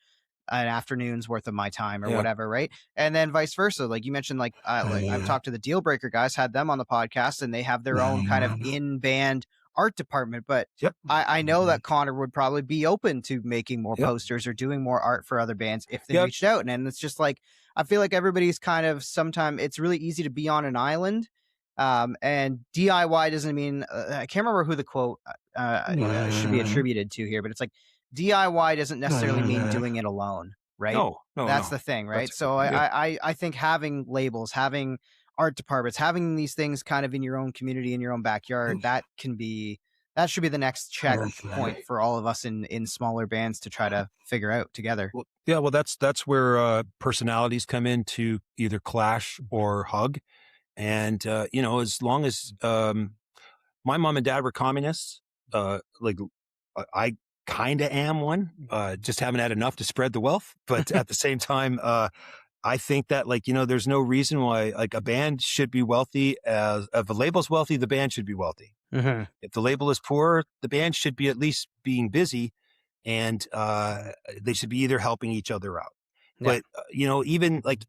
an afternoon's worth of my time or whatever. Right. And then vice versa. Like you mentioned, like I've talked to the Deal Breaker guys, had them on the podcast, and they have their own kind of in band art department. But I know that Connor would probably be open to making more posters or doing more art for other bands if they reached out. And it's just like, I feel like everybody's kind of, sometimes it's really easy to be on an island. And DIY doesn't mean, I can't remember who the quote should be attributed to here, but it's like DIY doesn't necessarily mean doing it alone, right? No, that's the thing, right? So I think having labels, having art departments, having these things kind of in your own community, in your own backyard, that should be the next checkpoint for all of us in smaller bands to try to figure out together. Well, that's where personalities come in to either clash or hug. And, as long as my mom and dad were communists, like I kind of am one, just haven't had enough to spread the wealth. But at the same time, I think that there's no reason why like a band should be wealthy. If a label's wealthy, the band should be wealthy. Mm-hmm. If the label is poor, the band should be at least being busy, and they should be either helping each other out. Yeah. But, even like,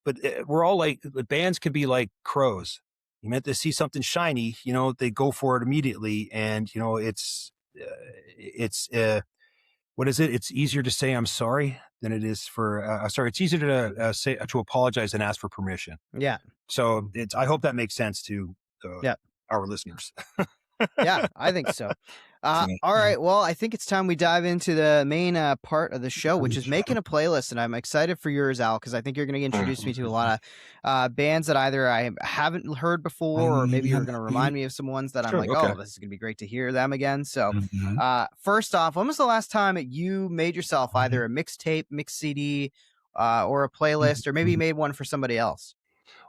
but we're all like, the bands can be like crows. You meant to see something shiny, they go for it immediately. And, it's what is it? It's easier to say I'm sorry than it is for, sorry. It's easier to say, to apologize and ask for permission. Yeah. So I hope that makes sense to our listeners. Yeah, I think so. All right. Well, I think it's time we dive into the main part of the show, which is making a playlist. And I'm excited for yours, Al, because I think you're going to introduce me to a lot of bands that either I haven't heard before, or maybe you're going to remind me of some ones that I'm like, oh, this is going to be great to hear them again. So first off, when was the last time you made yourself either a mixtape, mix CD, or a playlist, or maybe you made one for somebody else?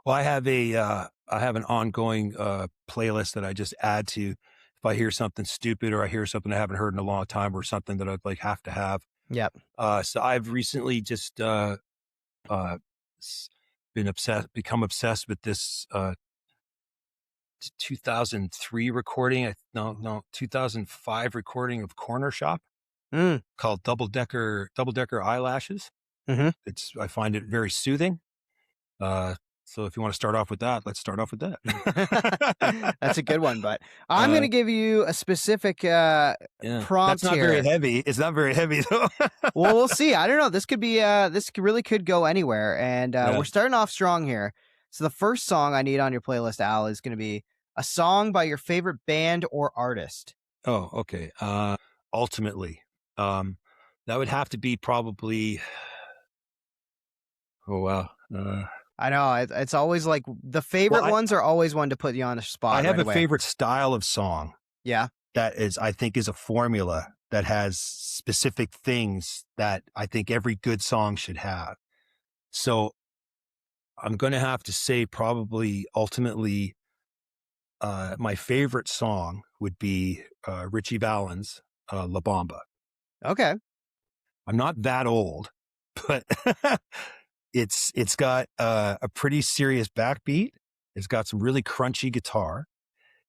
Well, I have an ongoing playlist that I just add to if I hear something stupid, or I hear something I haven't heard in a long time, or something that I'd like have to have. Yep. So I've recently just become obsessed with this 2003 recording. 2005 recording of Corner Shop called Double Decker Eyelashes. Mm-hmm. I find it very soothing. So if you want to start off with that, let's start off with that. That's a good one, but I'm going to give you a specific prompt. That's not very heavy. It's not very heavy though. Well, we'll see. I don't know. This could be, really could go anywhere. And we're starting off strong here. So the first song I need on your playlist, Al, is going to be a song by your favorite band or artist. Oh, okay. Ultimately, that would have to be probably, oh, wow. I know it's always like the favorite ones are always one to put you on the spot. I have a favorite style of song. Yeah. That I think is a formula that has specific things that I think every good song should have. So I'm going to have to say probably ultimately my favorite song would be Richie Valens' La Bamba. Okay. I'm not that old, but It's got a pretty serious backbeat. It's got some really crunchy guitar.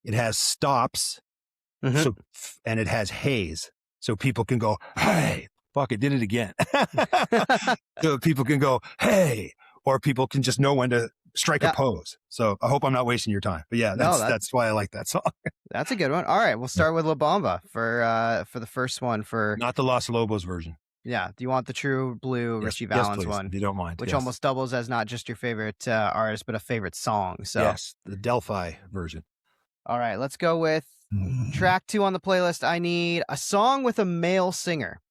It has stops, so and it has haze, so people can go, "Hey, fuck! It did it again." So people can go, "Hey," or people can just know when to strike a pose. So I hope I'm not wasting your time. But yeah, that's why I like that song. That's a good one. All right, we'll start with La Bamba for the first one. For not the Los Lobos version. Yeah. Do you want the true blue Richie Valens one? If you don't mind. Which almost doubles as not just your favorite artist, but a favorite song. So yes, the Delphi version. All right, let's go with track 2 on the playlist. I need a song with a male singer.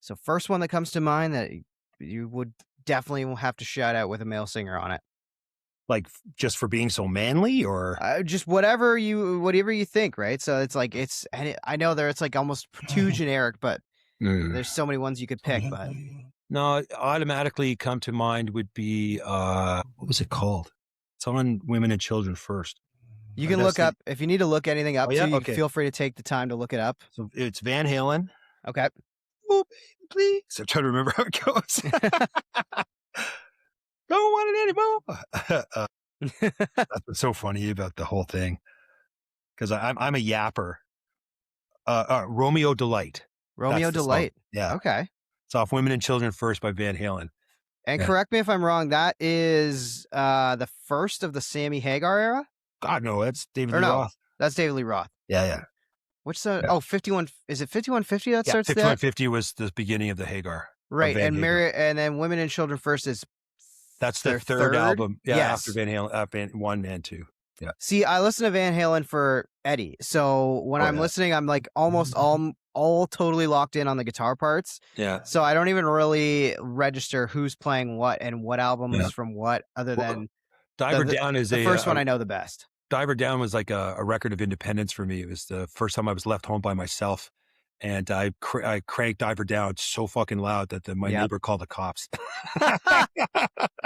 So first one that comes to mind that you would definitely have to shout out with a male singer on it. Like just for being so manly, or just whatever you think, right? So it's like I know it's like almost too generic, but there's so many ones you could pick. But no, automatically come to mind would be what was it called? It's on Women and Children First. You can look up if you need to look anything up. Yeah? Too, Okay. feel free to take the time to look it up. So it's Van Halen. Okay. Oh, baby, please. I'm trying to remember how it goes. Don't want it anymore. That's what's so funny about the whole thing, because I'm a yapper. Romeo Delight. Romeo Delight. Yeah. Okay. It's off Women and Children First by Van Halen. And correct me if I'm wrong. That is the first of the Sammy Hagar era. God, no, that's David Lee Roth. That's David Lee Roth. Yeah. Which 51? Is it 5150 that starts there? 5150 was the beginning of the Hagar. Right, and then Women and Children First is that's their third album. Yeah, yes. After Van Halen, 1 and 2. Yeah. See, I listen to Van Halen for Eddie, so when I'm listening, I'm like almost all totally locked in on the guitar parts. Yeah. So I don't even really register who's playing what and what album is from what, other than Diver Down is the first one I know the best. Diver Down was like a record of independence for me. It was the first time I was left home by myself, and I cranked Diver Down so fucking loud that my neighbor called the cops.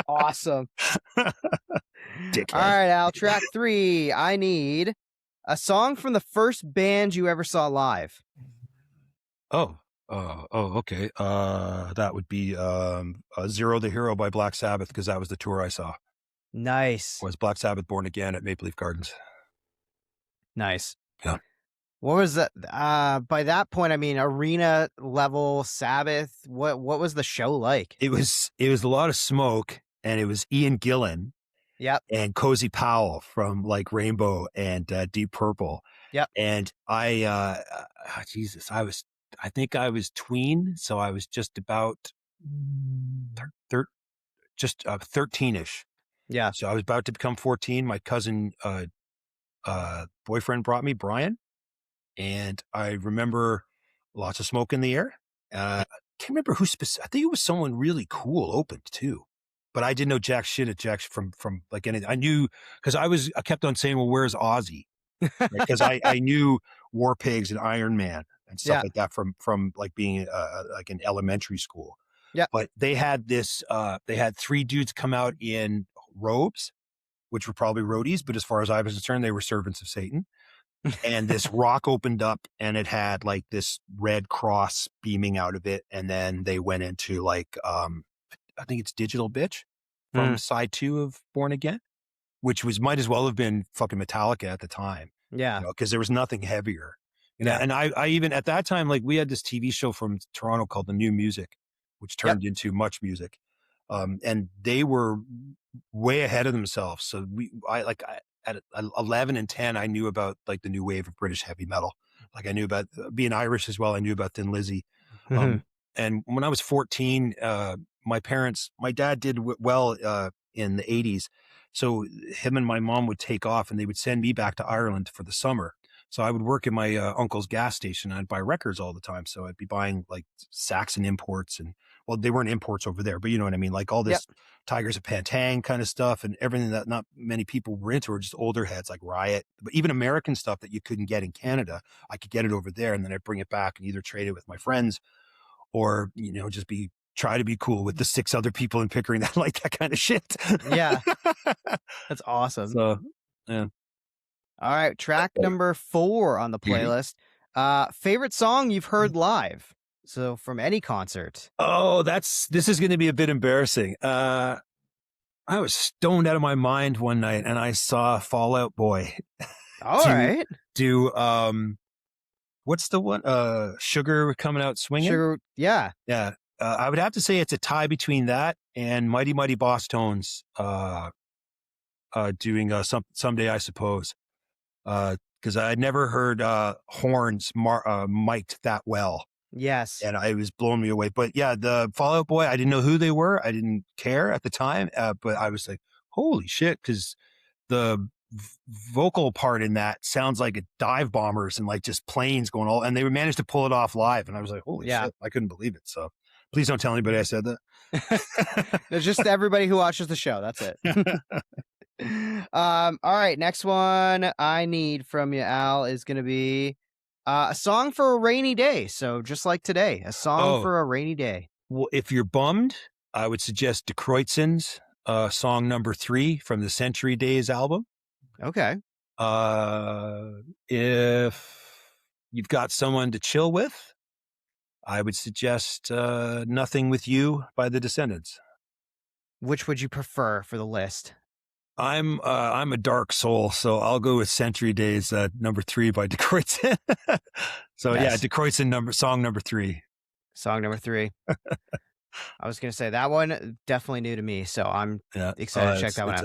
Awesome. Dickhead. All right, Al, track 3. I need a song from the first band you ever saw live. Okay. That would be Zero the Hero by Black Sabbath, because that was the tour I saw. Nice. Was Black Sabbath Born Again at Maple Leaf Gardens. Nice. Yeah. What was that? By that point, I mean, arena level Sabbath. What was the show like? It was a lot of smoke, and it was Ian Gillan. Yep. And Cozy Powell from like Rainbow and Deep Purple. Yep. And I think I was tween, so I was just about 13ish. Yeah. So I was about to become 14. My cousin boyfriend brought me, Brian, and I remember lots of smoke in the air. I can't remember who specific. I think it was someone really cool opened too. But I didn't know jack shit at Jack from like anything. I knew, because I kept on saying, well, where's Ozzy? Because I knew War Pigs and Iron Man and stuff like that from like being like in elementary school. Yeah. But they had this, they had 3 dudes come out in robes, which were probably roadies, but as far as I was concerned, they were servants of Satan. And this rock opened up, and it had like this red cross beaming out of it. And then they went into like, I think it's Digital Bitch from side 2 of Born Again, which might as well have been fucking Metallica at the time. Yeah. Because there was nothing heavier. You know, and I even at that time, like we had this TV show from Toronto called The New Music, which turned into Much Music. And they were way ahead of themselves. So at 11 and 10, I knew about like the new wave of British heavy metal. Like I knew about being Irish as well. I knew about Thin Lizzy. And when I was 14, my dad did well in the 80s. So him and my mom would take off, and they would send me back to Ireland for the summer. So I would work in my uncle's gas station, and I'd buy records all the time. So I'd be buying like Saxon imports, and well, they weren't imports over there, but you know what I mean? Like all this Tigers of Pantang kind of stuff, and everything that not many people were into, or just older heads like Riot, but even American stuff that you couldn't get in Canada, I could get it over there, and then I'd bring it back and either trade it with my friends, or, you know, just try to be cool with the 6 other people in Pickering that like that kind of shit. Yeah. That's awesome. So, yeah. All right. Track number 4 on the playlist. Favorite song you've heard live? So from any concert. Oh, this is going to be a bit embarrassing. I was stoned out of my mind one night, and I saw Fall Out Boy. All right. Do, what's the one? Sugar Coming Out Swinging? Sugar, yeah. Yeah. I would have to say it's a tie between that and Mighty Mighty Boss Tones doing Someday I Suppose. Because I'd never heard horns mic'd that well. Yes. And it was blowing me away. But yeah, the Fall Out Boy, I didn't know who they were. I didn't care at the time. But I was like, holy shit, because the vocal part in that sounds like a dive bombers and like just planes going all, and they managed to pull it off live. And I was like, holy shit, I couldn't believe it. So please don't tell anybody I said that. It's just everybody who watches the show. That's it. All right, next one I need from you, Al, is going to be a song for a rainy day. So just like today, a song Oh, for a rainy day. well, if you're bummed, I would suggest De Kreuzen's song number 3 from the Century Days album. Okay. If you've got someone to chill with, I would suggest Nothing With You by the Descendants. Which would you prefer for the list? I'm a dark soul, so I'll go with Century Days number 3 by De Kreuzen. So Yes. yeah, De Kreuzen song number 3. Song number 3. I was going to say that one definitely new to me, so I'm excited to check that one out.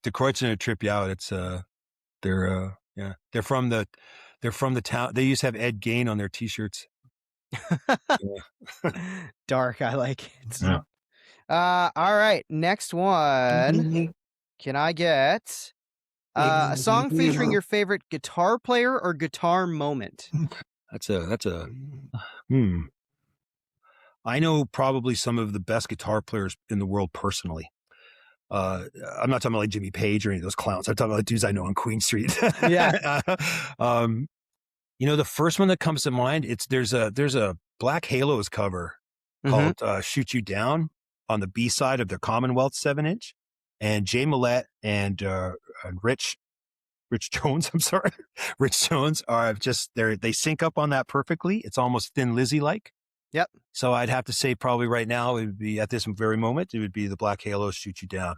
De Kreuzen would trip you out. It's they're from the town. They used to have Ed Gain on their t-shirts. Dark, I like it. Yeah. All right, next one. Can I get a song featuring your favorite guitar player or guitar moment? That's a I know probably some of the best guitar players in the world personally. I'm not talking about like Jimmy Page or any of those clowns. I'm talking about dudes I know on Queen Street. Yeah. The first one that comes to mind, there's a Black Halos cover called Shoot You Down on the B side of their Commonwealth 7-inch. And Jay Millette and Rich Jones, Rich Jones are they sync up on that perfectly. It's almost Thin Lizzy like. Yep. So I'd have to say probably right now it would be at this very moment, it would be the Black Halos Shoot You Down.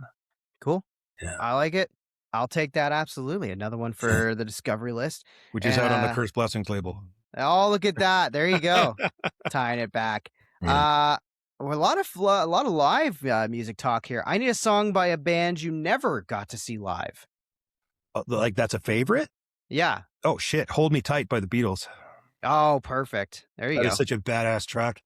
Cool. Yeah. I like it. I'll take that. Absolutely. Another one for the Discovery list. Which is out on the Cursed Blessings label. Oh, look at that. There you go. Tying it back. Yeah. A lot of live music talk here. I need a song by a band you never got to see live. Like that's a favorite? Yeah. Oh shit. Hold Me Tight by the Beatles. Oh, perfect. There you go. That is such a badass track.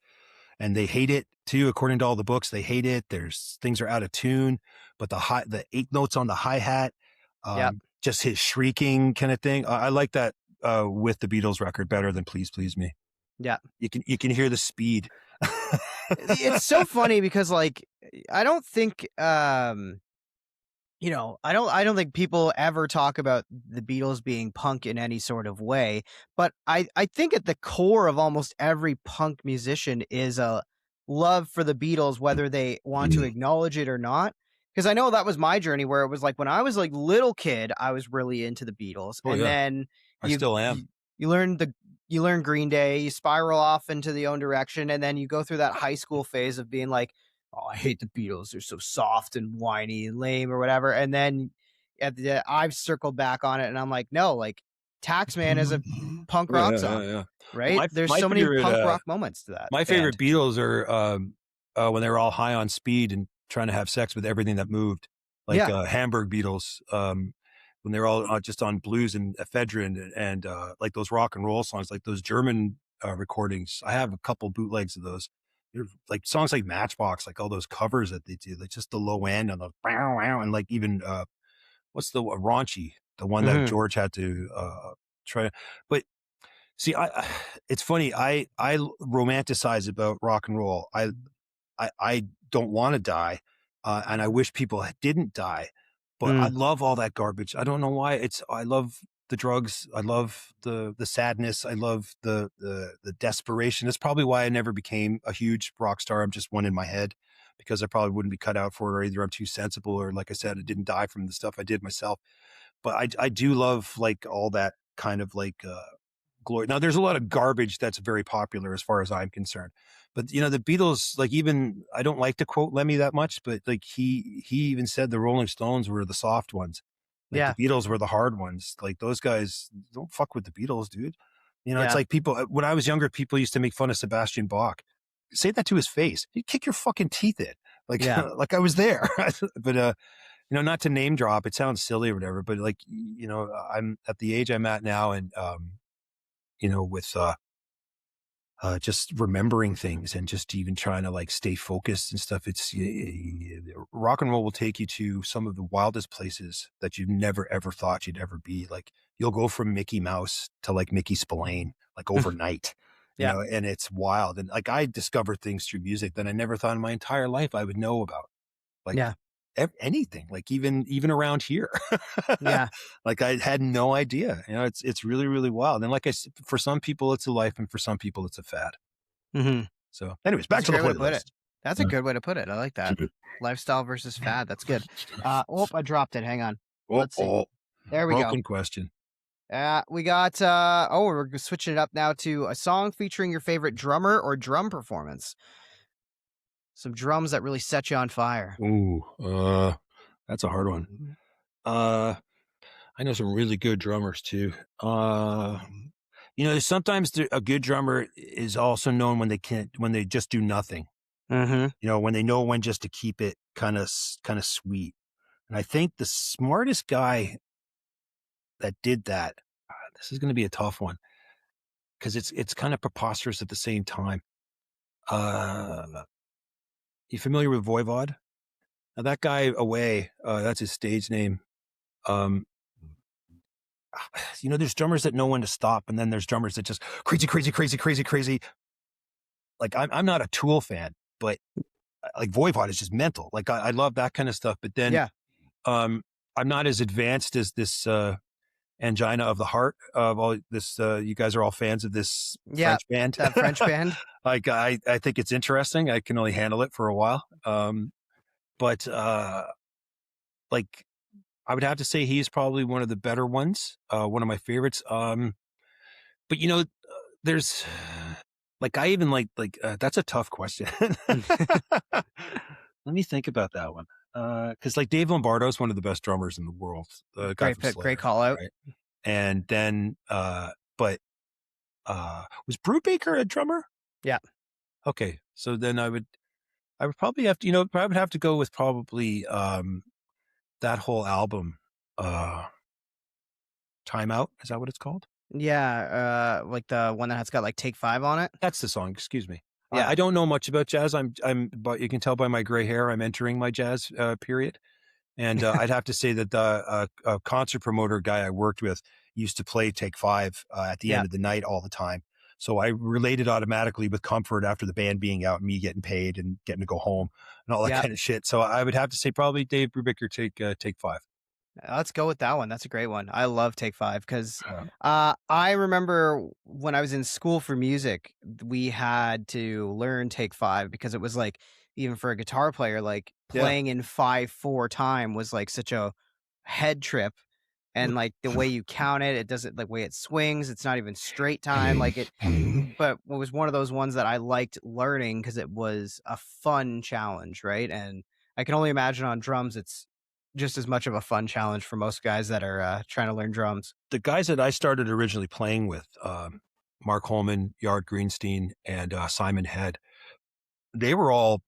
And they hate it too. According to all the books, they hate it. Things are out of tune, but the 8 notes on the hi-hat, just his shrieking kind of thing. I like that with the Beatles record better than Please Please Me. Yeah. You can hear the speed. It's so funny because like I don't think I don't think people ever talk about the Beatles being punk in any sort of way, but I think at the core of almost every punk musician is a love for the Beatles, whether they want to acknowledge it or not. Because I know that was my journey where it was like when I was like little kid, I was really into the Beatles. Then I still am. You learn Green Day, you spiral off into the own direction, and then you go through that high school phase of being like, oh, I hate the Beatles. They're so soft and whiny and lame or whatever. And then I've circled back on it and I'm like, no, like Taxman is a punk rock song, right? There's so many punk rock moments to that. My favorite Beatles are when they were all high on speed and trying to have sex with everything that moved, like Hamburg Beatles, when they're all just on blues and ephedrine and like those rock and roll songs, like those German recordings. I have a couple bootlegs of those. They're like songs like Matchbox, like all those covers that they do, like just the low end and the and like even what's the Raunchy, the one that George had to try. But see, it's funny. I romanticize about rock and roll. I don't want to die, and I wish people didn't die. But I love all that garbage. I don't know why. I love the drugs. I love the sadness. I love the desperation. That's probably why I never became a huge rock star. I'm just one in my head because I probably wouldn't be cut out for it, or either I'm too sensible, or like I said, I didn't die from the stuff I did myself. But I do love like all that kind of like glory. Now there's a lot of garbage that's very popular as far as I'm concerned. But the Beatles, like, even I don't like to quote Lemmy that much, but like he even said the Rolling Stones were the soft ones. Like the Beatles were the hard ones. Like those guys don't fuck with the Beatles, dude. It's like people, when I was younger, people used to make fun of Sebastian Bach. Say that to his face. He'd kick your fucking teeth in. Like, like I was there. But, not to name drop, it sounds silly or whatever, but like, I'm at the age I'm at now and, with, just remembering things and just even trying to like stay focused and stuff. It's rock and roll will take you to some of the wildest places that you never ever thought you'd ever be. Like you'll go from Mickey Mouse to like Mickey Spillane, like overnight, and it's wild. And like I discovered things through music that I never thought in my entire life I would know about. Like anything, like even around here. Yeah. Like I had no idea. It's really, really wild. And like I said, for some people it's a life, and for some people it's a fad. Mm-hmm. So anyways, back That's to the a great way to put playlist. it. That's a good way to put it. I like that. Lifestyle versus fad. That's good. I dropped it. Hang on. Let's see. There we Broken go. question. We got we're switching it up now to a song featuring your favorite drummer or drum performance. Some drums that really set you on fire. Ooh, that's a hard one. I know some really good drummers too. Sometimes a good drummer is also known when they just do nothing. Mm-hmm. When they know when just to keep it kind of sweet. And I think the smartest guy that did that, this is going to be a tough one because it's kind of preposterous at the same time. You familiar with Voivod? Now that guy Away, that's his stage name. There's drummers that know when to stop, and then there's drummers that just crazy. Like I'm not a Tool fan, but like Voivod is just mental. Like I love that kind of stuff. But then, I'm not as advanced as this angina of the heart of all this. You guys are all fans of this French band. That French band. Like I think it's interesting. I can only handle it for a while. But like I would have to say he's probably one of the better ones. One of my favorites. But there's like I even like that's a tough question. Let me think about that one. Because like Dave Lombardo is one of the best drummers in the world. Great pick, great call out. Right? And then, but was Brubaker a drummer? Yeah. Okay, so then I would probably have to, I would have to go with probably that whole album, Time Out. Is that what it's called? Yeah, like the one that has got like Take 5 on it. That's the song. Excuse me. Yeah. I don't know much about jazz. But you can tell by my gray hair, I'm entering my jazz period. And I'd have to say that the concert promoter guy I worked with used to play Take 5 at the end of the night all the time. So I related automatically with comfort after the band being out and me getting paid and getting to go home and all that kind of shit. So I would have to say probably Dave Brubaker Take 5. Let's go with that one. That's a great one. I love Take 5 because I remember when I was in school for music, we had to learn Take 5 because it was like, even for a guitar player, like playing in 5/4 time was like such a head trip. And like the way you count it, it doesn't like way it swings. It's not even straight time. Like it, but it was one of those ones that I liked learning because it was a fun challenge. Right. And I can only imagine on drums, it's just as much of a fun challenge for most guys that are trying to learn drums. The guys that I started originally playing with, Mark Holman, Yard Greenstein, and Simon Head, they were all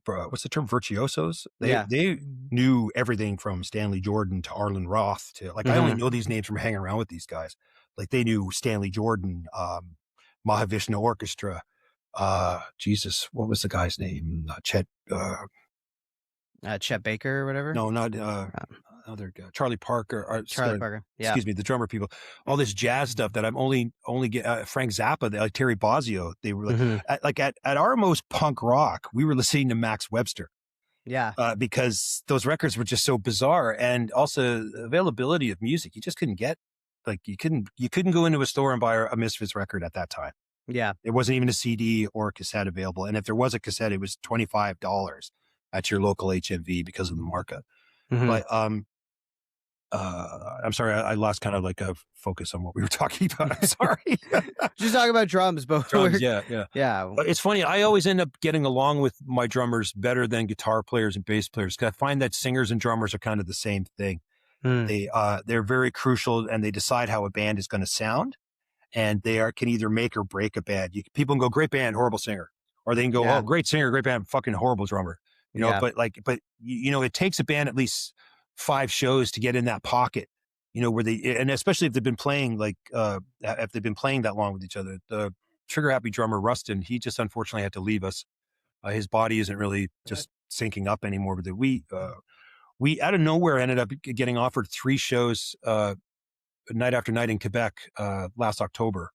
what's the term? Virtuosos. They knew everything from Stanley Jordan to Arlen Roth to like, I only know these names from hanging around with these guys. Like they knew Stanley Jordan, Mahavishnu Orchestra. Jesus, what was the guy's name? Chet Baker or whatever. No, not other guy. Charlie Parker. Parker. Yeah. Excuse me, the drummer people. All this jazz stuff that I'm only get Frank Zappa, like Terry Bozzio. They were like at our most punk rock, we were listening to Max Webster. Yeah. Because those records were just so bizarre, and also availability of music. You just couldn't get, like you couldn't go into a store and buy a Misfits record at that time. Yeah. There wasn't even a CD or a cassette available, and if there was a cassette, it was $25 at your local HMV because of the markup. But I'm sorry, I lost kind of like a focus on what we were talking about. I'm sorry. Just talking about drums, but yeah. But it's funny. I always end up getting along with my drummers better than guitar players and bass players, because I find that singers and drummers are kind of the same thing. They're very crucial, and they decide how a band is going to sound, and they can either make or break a band. People can go great band, horrible singer, or they can go oh great singer, great band, fucking horrible drummer. But it takes a band at least 5 shows to get in that pocket, where and especially if they've been playing if they've been playing that long with each other. The Trigger Happy drummer Rustin, he just unfortunately had to leave us. His body isn't really just syncing up anymore. But we out of nowhere ended up getting offered 3 shows night after night in Quebec last October.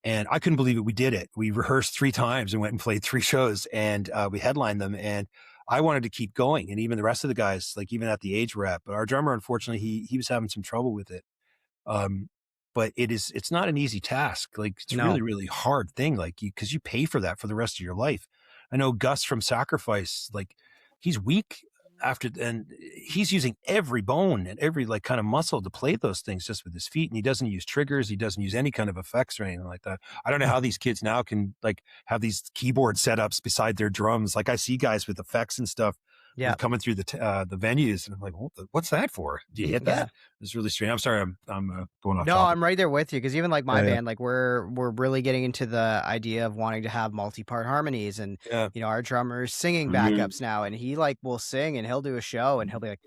And I couldn't believe it. We did it. We rehearsed 3 times and went and played 3 shows, and we headlined them. And I wanted to keep going. And even the rest of the guys, like even at the age we're at, but our drummer, unfortunately, he was having some trouble with it. But it's not an easy task. Like it's No. really, really hard thing. Like cause you pay for that for the rest of your life. I know Gus from Sacrifice, like he's weak after, and he's using every bone and every like kind of muscle to play those things just with his feet. And he doesn't use triggers. He doesn't use any kind of effects or anything like that. I don't know how these kids now can like have these keyboard setups beside their drums. Like I see guys with effects and stuff coming through the venues, and I'm like, what's that for? Do you hit that? It's really strange. I'm sorry, I'm going off. No, topic. I'm right there with you, because even like my band, like we're really getting into the idea of wanting to have multi-part harmonies, and you know, our drummer's singing backups now, and he like will sing and he'll do a show and he'll be like,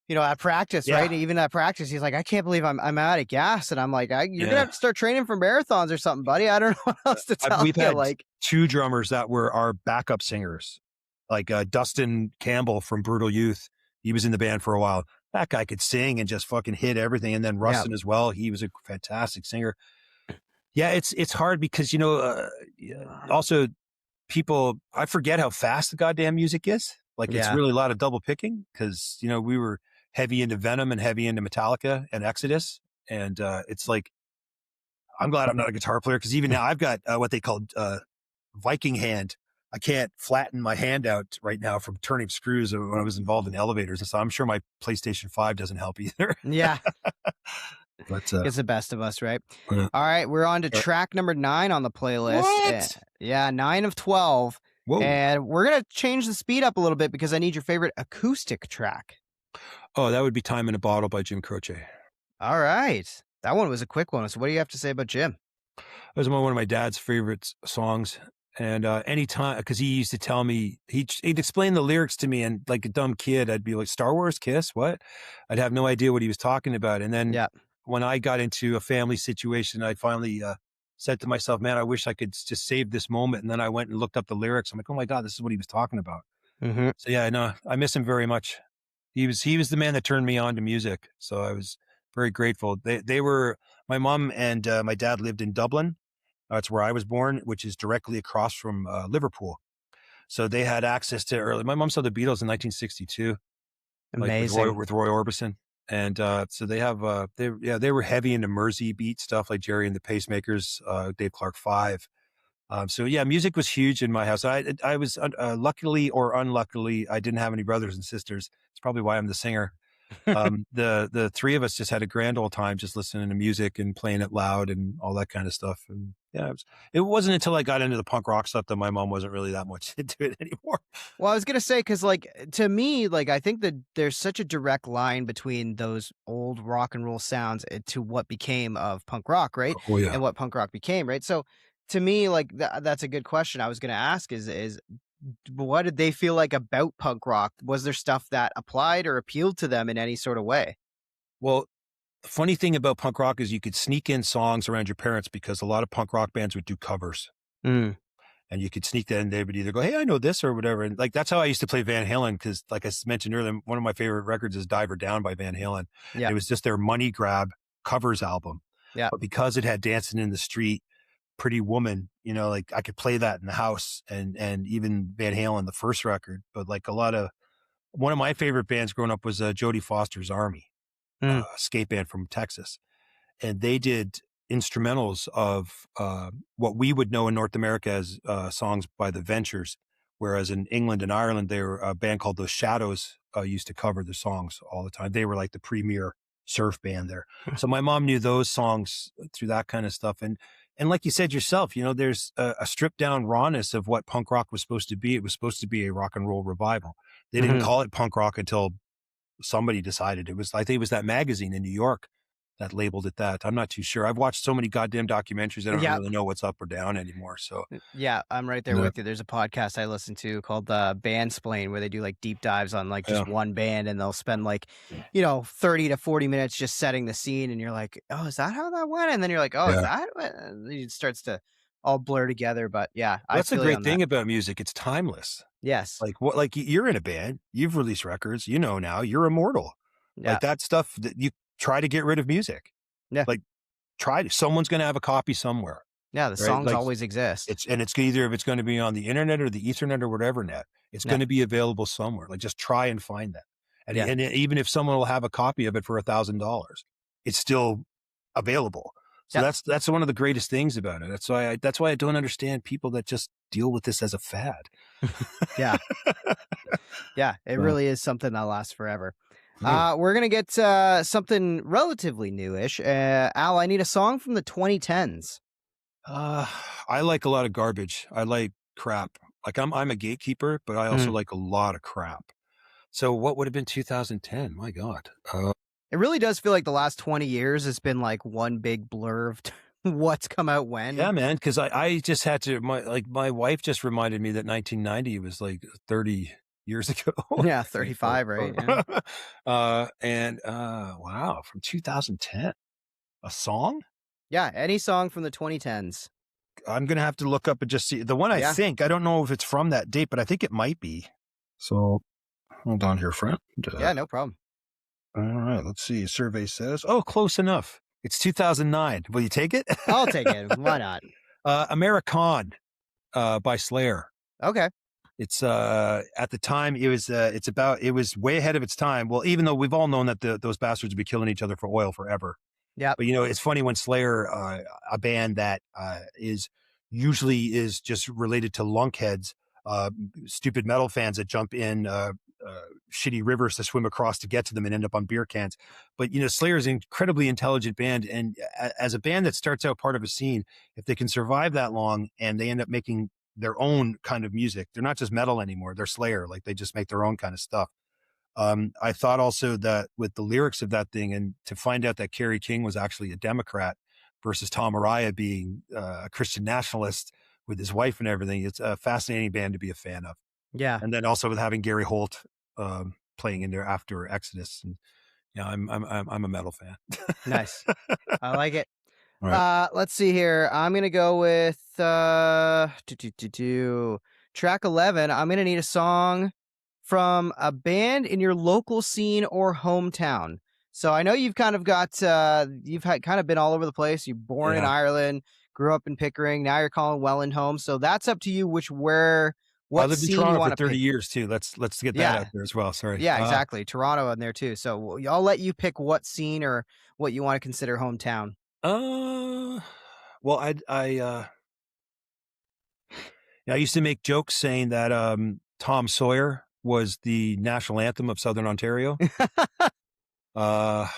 you know, at practice, right? Even at practice, he's like, I can't believe I'm out of gas, and I'm like, you're gonna have to start training for marathons or something, buddy. I don't know what else to tell We've you. had Like 2 drummers that were our backup singers. Like Dustin Campbell from Brutal Youth. He was in the band for a while. That guy could sing and just fucking hit everything. And then Rustin as well. He was a fantastic singer. Yeah, it's hard because, you know, also people, I forget how fast the goddamn music is. Like it's really a lot of double picking because, you know, we were heavy into Venom and heavy into Metallica and Exodus. And it's like, I'm glad I'm not a guitar player because even now I've got what they call Viking hand. I can't flatten my hand out right now from turning screws when I was involved in elevators. And so I'm sure my PlayStation 5 doesn't help either. Yeah. But it's the best of us, right? All right, we're on to track number 9 on the playlist. What? Yeah, 9 of 12. Whoa. And we're going to change the speed up a little bit because I need your favorite acoustic track. Oh, that would be Time in a Bottle by Jim Croce. All right. That one was a quick one. So what do you have to say about Jim? It was one of my dad's favorite songs. And anytime, because he used to tell me, he'd explain the lyrics to me, and like a dumb kid, I'd be like, Star Wars Kiss, what? I'd have no idea what he was talking about. And then when I got into a family situation, I finally said to myself, man, I wish I could just save this moment. And then I went and looked up the lyrics. I'm like, oh my God, this is what he was talking about. So yeah, no, I miss him very much. He was the man that turned me on to music. So I was very grateful. They were, my mom and my dad lived in Dublin. That's where I was born, which is directly across from Liverpool. So they had access to early. My mom saw the Beatles in 1962. Amazing. Like with Roy Orbison. And so they have, they were heavy into Mersey beat stuff like Jerry and the Pacemakers, Dave Clark 5. So yeah, music was huge in my house. I was luckily or unluckily, I didn't have any brothers and sisters. It's probably why I'm the singer. The 3 of us just had a grand old time just listening to music and playing it loud and all that kind of stuff. And yeah, it wasn't until I got into the punk rock stuff that my mom wasn't really that much into it anymore. Well, I was going to say, because like to me, like I think that there's such a direct line between those old rock and roll sounds to what became of punk rock, right? Oh yeah. And what punk rock became, right? So to me, like that's a good question I was going to ask is what did they feel like about punk rock? Was there stuff that applied or appealed to them in any sort of way? Well, the funny thing about punk rock is you could sneak in songs around your parents because a lot of punk rock bands would do covers. And you could sneak that in. They would either go, hey, I know this or whatever. And like, that's how I used to play Van Halen. Cause like I mentioned earlier, one of my favorite records is Diver Down by Van Halen. Yeah. It was just their money grab covers album. Yeah. But because it had Dancing in the Street, Pretty Woman, you know, like I could play that in the house and even Van Halen, the first record. But like one of my favorite bands growing up was Jodie Foster's Army, a skate band from Texas. And they did instrumentals of what we would know in North America as songs by the Ventures. Whereas in England and Ireland, they were a band called The Shadows used to cover the songs all the time. They were like the premier surf band there. So my mom knew those songs through that kind of stuff. And like you said yourself, you know, there's a stripped down rawness of what punk rock was supposed to be. It was supposed to be a rock and roll revival. They didn't call it punk rock until somebody decided. It was, I think it was that magazine in New York that labeled it that. I'm not too sure. I've watched so many goddamn documentaries. I don't really know what's up or down anymore. So yeah, I'm right there with you. There's a podcast I listen to called Bandsplain where they do like deep dives on like just one band, and they'll spend like, you know, 30 to 40 minutes just setting the scene. And you're like, oh, is that how that went? And then you're like, oh, is that? It starts to all blur together. But yeah, that's the great thing about music. It's timeless. Yes. Like you're in a band, you've released records, you know, now you're immortal. Yeah. Like that stuff that you try to get rid of music. Yeah. Like someone's going to have a copy somewhere. Yeah, the right? songs Like always exist. it's either if it's going to be on the internet or the Ethernet or whatever net, it's Yeah. going to be available somewhere. Like just try and find that. And, Yeah. and even if someone will have a copy of it for $1,000, it's still available. So Yeah. that's one of the greatest things about it. That's why I don't understand people that just deal with this as a fad. Yeah. Yeah, it Well, really is something that lasts forever. yeah. We're going to get something relatively newish. Al, I need a song from the 2010s. I like a lot of garbage. I like crap. Like I'm a gatekeeper, but I also like a lot of crap. So what would have been 2010? My God. It really does feel like the last 20 years has been like one big blur of what's come out when. Yeah, man. Because I just had to. My wife just reminded me that 1990 was like 30 years ago. Yeah, 35, right? Yeah. Wow, from 2010, a song. Yeah, any song from the 2010s. I'm gonna have to look up and just see the one. I think I don't know if it's from that date, but I think it might be. So hold on here, friend. Yeah, no problem. All right, let's see. Survey says, oh, close enough. It's 2009. Will you take it? I'll take it. Why not? American by Slayer. Okay. It's at the time it was way ahead of its time. Well, even though we've all known that those bastards would be killing each other for oil forever. Yeah. But it's funny when Slayer, a band that is just related to lunkheads, stupid metal fans that jump in shitty rivers to swim across to get to them and end up on beer cans. But Slayer is an incredibly intelligent band, and as a band that starts out part of a scene, if they can survive that long and they end up making their own kind of music, they're not just metal anymore. They're Slayer, like they just make their own kind of stuff. I thought also that with the lyrics of that thing, and to find out that Kerry King was actually a Democrat versus Tom Araya being a Christian nationalist with his wife and everything, it's a fascinating band to be a fan of. Yeah. And then also with having Gary Holt playing in there after Exodus, and I'm a metal fan. Nice. I like it. All right. Let's see here. I'm gonna go with track 11. I'm gonna need a song from a band in your local scene or hometown. So I know you've kind of got you've kind of been all over the place. You're born in Ireland, grew up in Pickering. Now you're calling Welland home. So that's up to you. What I lived in scene Toronto you want for to 30 pick. years too. Let's get that out there as well. Sorry. Yeah, exactly. Toronto in there too. So I'll let you pick what scene or what you want to consider hometown. Well, I used to make jokes saying that Tom Sawyer was the national anthem of Southern Ontario. But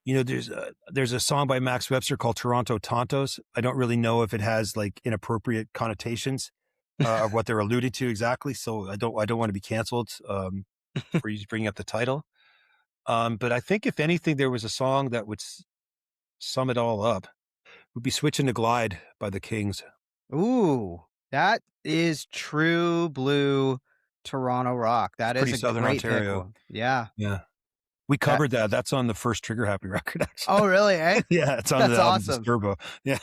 there's a song by Max Webster called Toronto Tontos. I don't really know if it has like inappropriate connotations of what they're alluding to exactly. So I don't want to be canceled for you bringing up the title. But I think if anything, there was a song that would sum it all up. Would be Switching to Glide by the Kings. Ooh, that is true blue Toronto rock. That is Pretty a Southern great Ontario. pick. Yeah. Yeah. We covered that. That's on the first Trigger Happy record, actually. Oh, really? Eh? Yeah, it's on That's the album awesome. Disturbo. Yeah.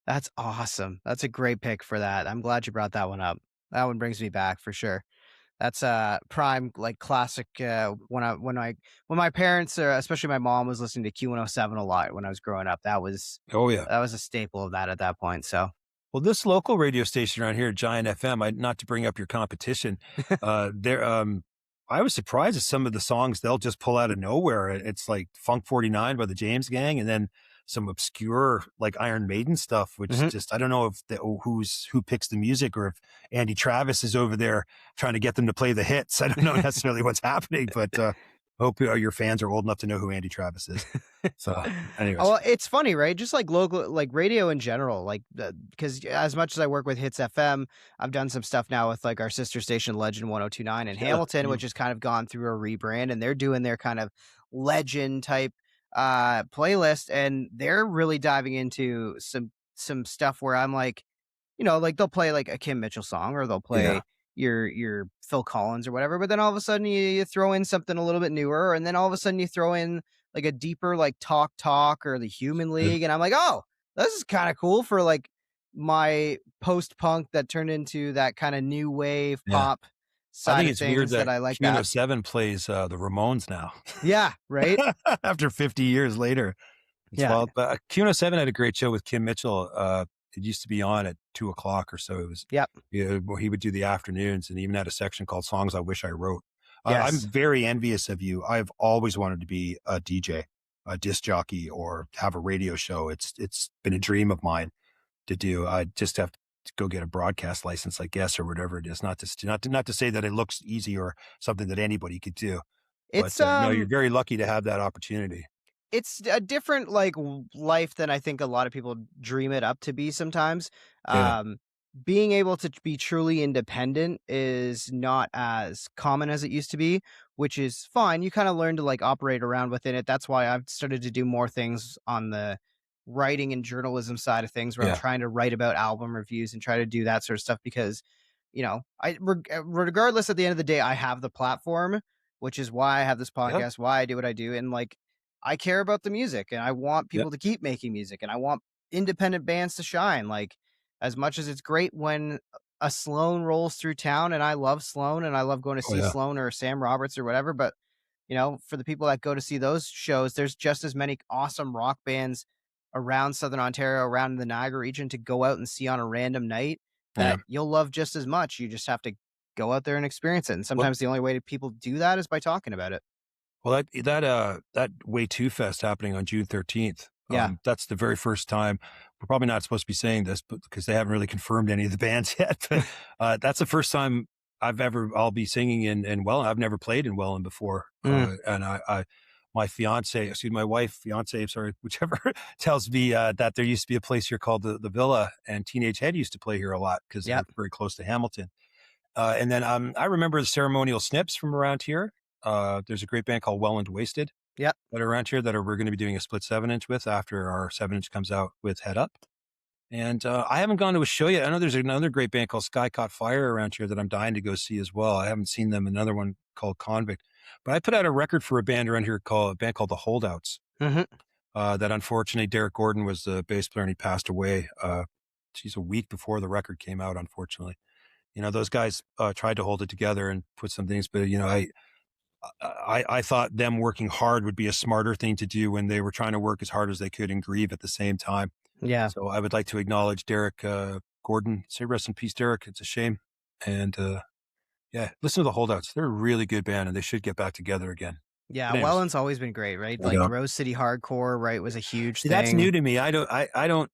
That's awesome. That's a great pick for that. I'm glad you brought that one up. That one brings me back for sure. That's prime like classic. When my parents, especially my mom, was listening to Q107 a lot when I was growing up. That was a staple of that at that point. So. Well, this local radio station around here, Giant FM, not to bring up your competition, I was surprised at some of the songs they'll just pull out of nowhere. It's like Funk 49 by the James Gang, and then some obscure like Iron Maiden stuff, which just, I don't know if who picks the music, or if Andy Travis is over there trying to get them to play the hits. I don't know necessarily what's happening, but hope your fans are old enough to know who Andy Travis is. So anyways. Well, it's funny, right? Just like local, like radio in general, like because as much as I work with Hits FM, I've done some stuff now with like our sister station Legend 1029 in Hamilton, which has kind of gone through a rebrand, and they're doing their kind of legend type playlist, and they're really diving into some stuff where I'm like, like they'll play like a Kim Mitchell song, or they'll play your Phil Collins or whatever, but then all of a sudden you throw in something a little bit newer, and then all of a sudden you throw in like a deeper like Talk or the Human League, and I'm like, oh, this is kind of cool for like my post-punk that turned into that kind of new wave pop side I think of it's things weird that I like. That Q107 plays the Ramones now. Yeah, right. After 50 years later. It's wild. But Q107 had a great show with Kim Mitchell. It used to be on at 2:00 or so. It was, where he would do the afternoons, and even had a section called Songs I Wish I Wrote. I'm very envious of you. I've always wanted to be a DJ, a disc jockey, or have a radio show. It's been a dream of mine to do. I just have to go get a broadcast license, I guess, or whatever it is. Not to say that it looks easy or something that anybody could do. It's But no, you're very lucky to have that opportunity. It's a different life than I think a lot of people dream it up to be sometimes. Yeah. Being able to be truly independent is not as common as it used to be, which is fine. You kind of learn to operate around within it. That's why I've started to do more things on the writing and journalism side of things, where I'm trying to write about album reviews and try to do that sort of stuff, because regardless, at the end of the day, I have the platform, which is why I have this podcast, why I do what I do. And I care about the music, and I want people to keep making music, and I want independent bands to shine. As much as it's great when a Sloan rolls through town, and I love Sloan, and I love going to see Sloan or Sam Roberts or whatever, but for the people that go to see those shows, there's just as many awesome rock bands around Southern Ontario, around the Niagara region, to go out and see on a random night that you'll love just as much. You just have to go out there and experience it. And sometimes the only way people do that is by talking about it. Well, that Way 2 Fest happening on June 13th. That's the very first time. We're probably not supposed to be saying this, but because they haven't really confirmed any of the bands yet. But that's the first time I'll be singing in Welland. I've never played in Welland before, and my wife, whichever, tells me that there used to be a place here called the Villa, and Teenage Head used to play here a lot because they're very close to Hamilton. And then I remember the Ceremonial Snips from around here. There's a great band called Welland Wasted that are around here that we're going to be doing a split 7-inch with after our 7-inch comes out with Head Up. And I haven't gone to a show yet. I know there's another great band called Sky Caught Fire around here that I'm dying to go see as well. I haven't seen them. Another one called Convict. But I put out a record for a band around here called The Holdouts. That unfortunately Derek Gordon was the bass player, and he passed away. A week before the record came out, unfortunately. Those guys tried to hold it together and put some things, but I thought them working hard would be a smarter thing to do when they were trying to work as hard as they could and grieve at the same time. Yeah. So I would like to acknowledge Derek Gordon. Say rest in peace, Derek. It's a shame. And listen to the Holdouts. They're a really good band, and they should get back together again. Yeah, Welland's always been great, right? Rose City Hardcore, right, was a huge thing. That's new to me. I don't.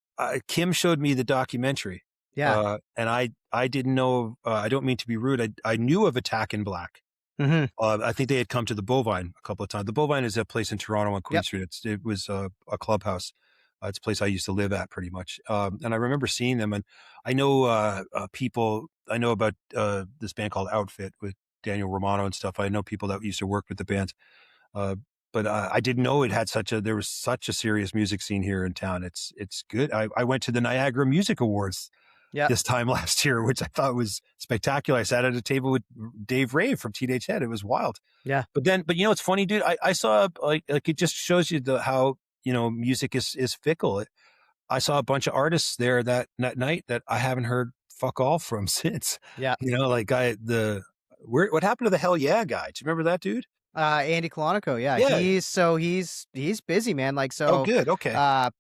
Kim showed me the documentary. Yeah. And I didn't know. I don't mean to be rude. I knew of Attack in Black. I think they had come to the Bovine a couple of times. The Bovine is a place in Toronto on Queen Street. It was a clubhouse. It's a place I used to live at pretty much. And I remember seeing them, and I know people. I know about this band called Outfit with Daniel Romano and stuff. I know people that used to work with the bands. But I didn't know there was such a serious music scene here in town. It's good. I went to the Niagara Music Awards this time last year, which I thought was spectacular. I sat at a table with Dave Rave from Teenage Head. It was wild. Yeah. But it's funny, dude. I saw like it just shows you how music is fickle. I saw a bunch of artists there that night that I haven't heard fuck all from since. Yeah. What happened to the Hell Yeah guy? Do you remember that dude? Andy Colonico, he's busy, man. Oh, good, okay.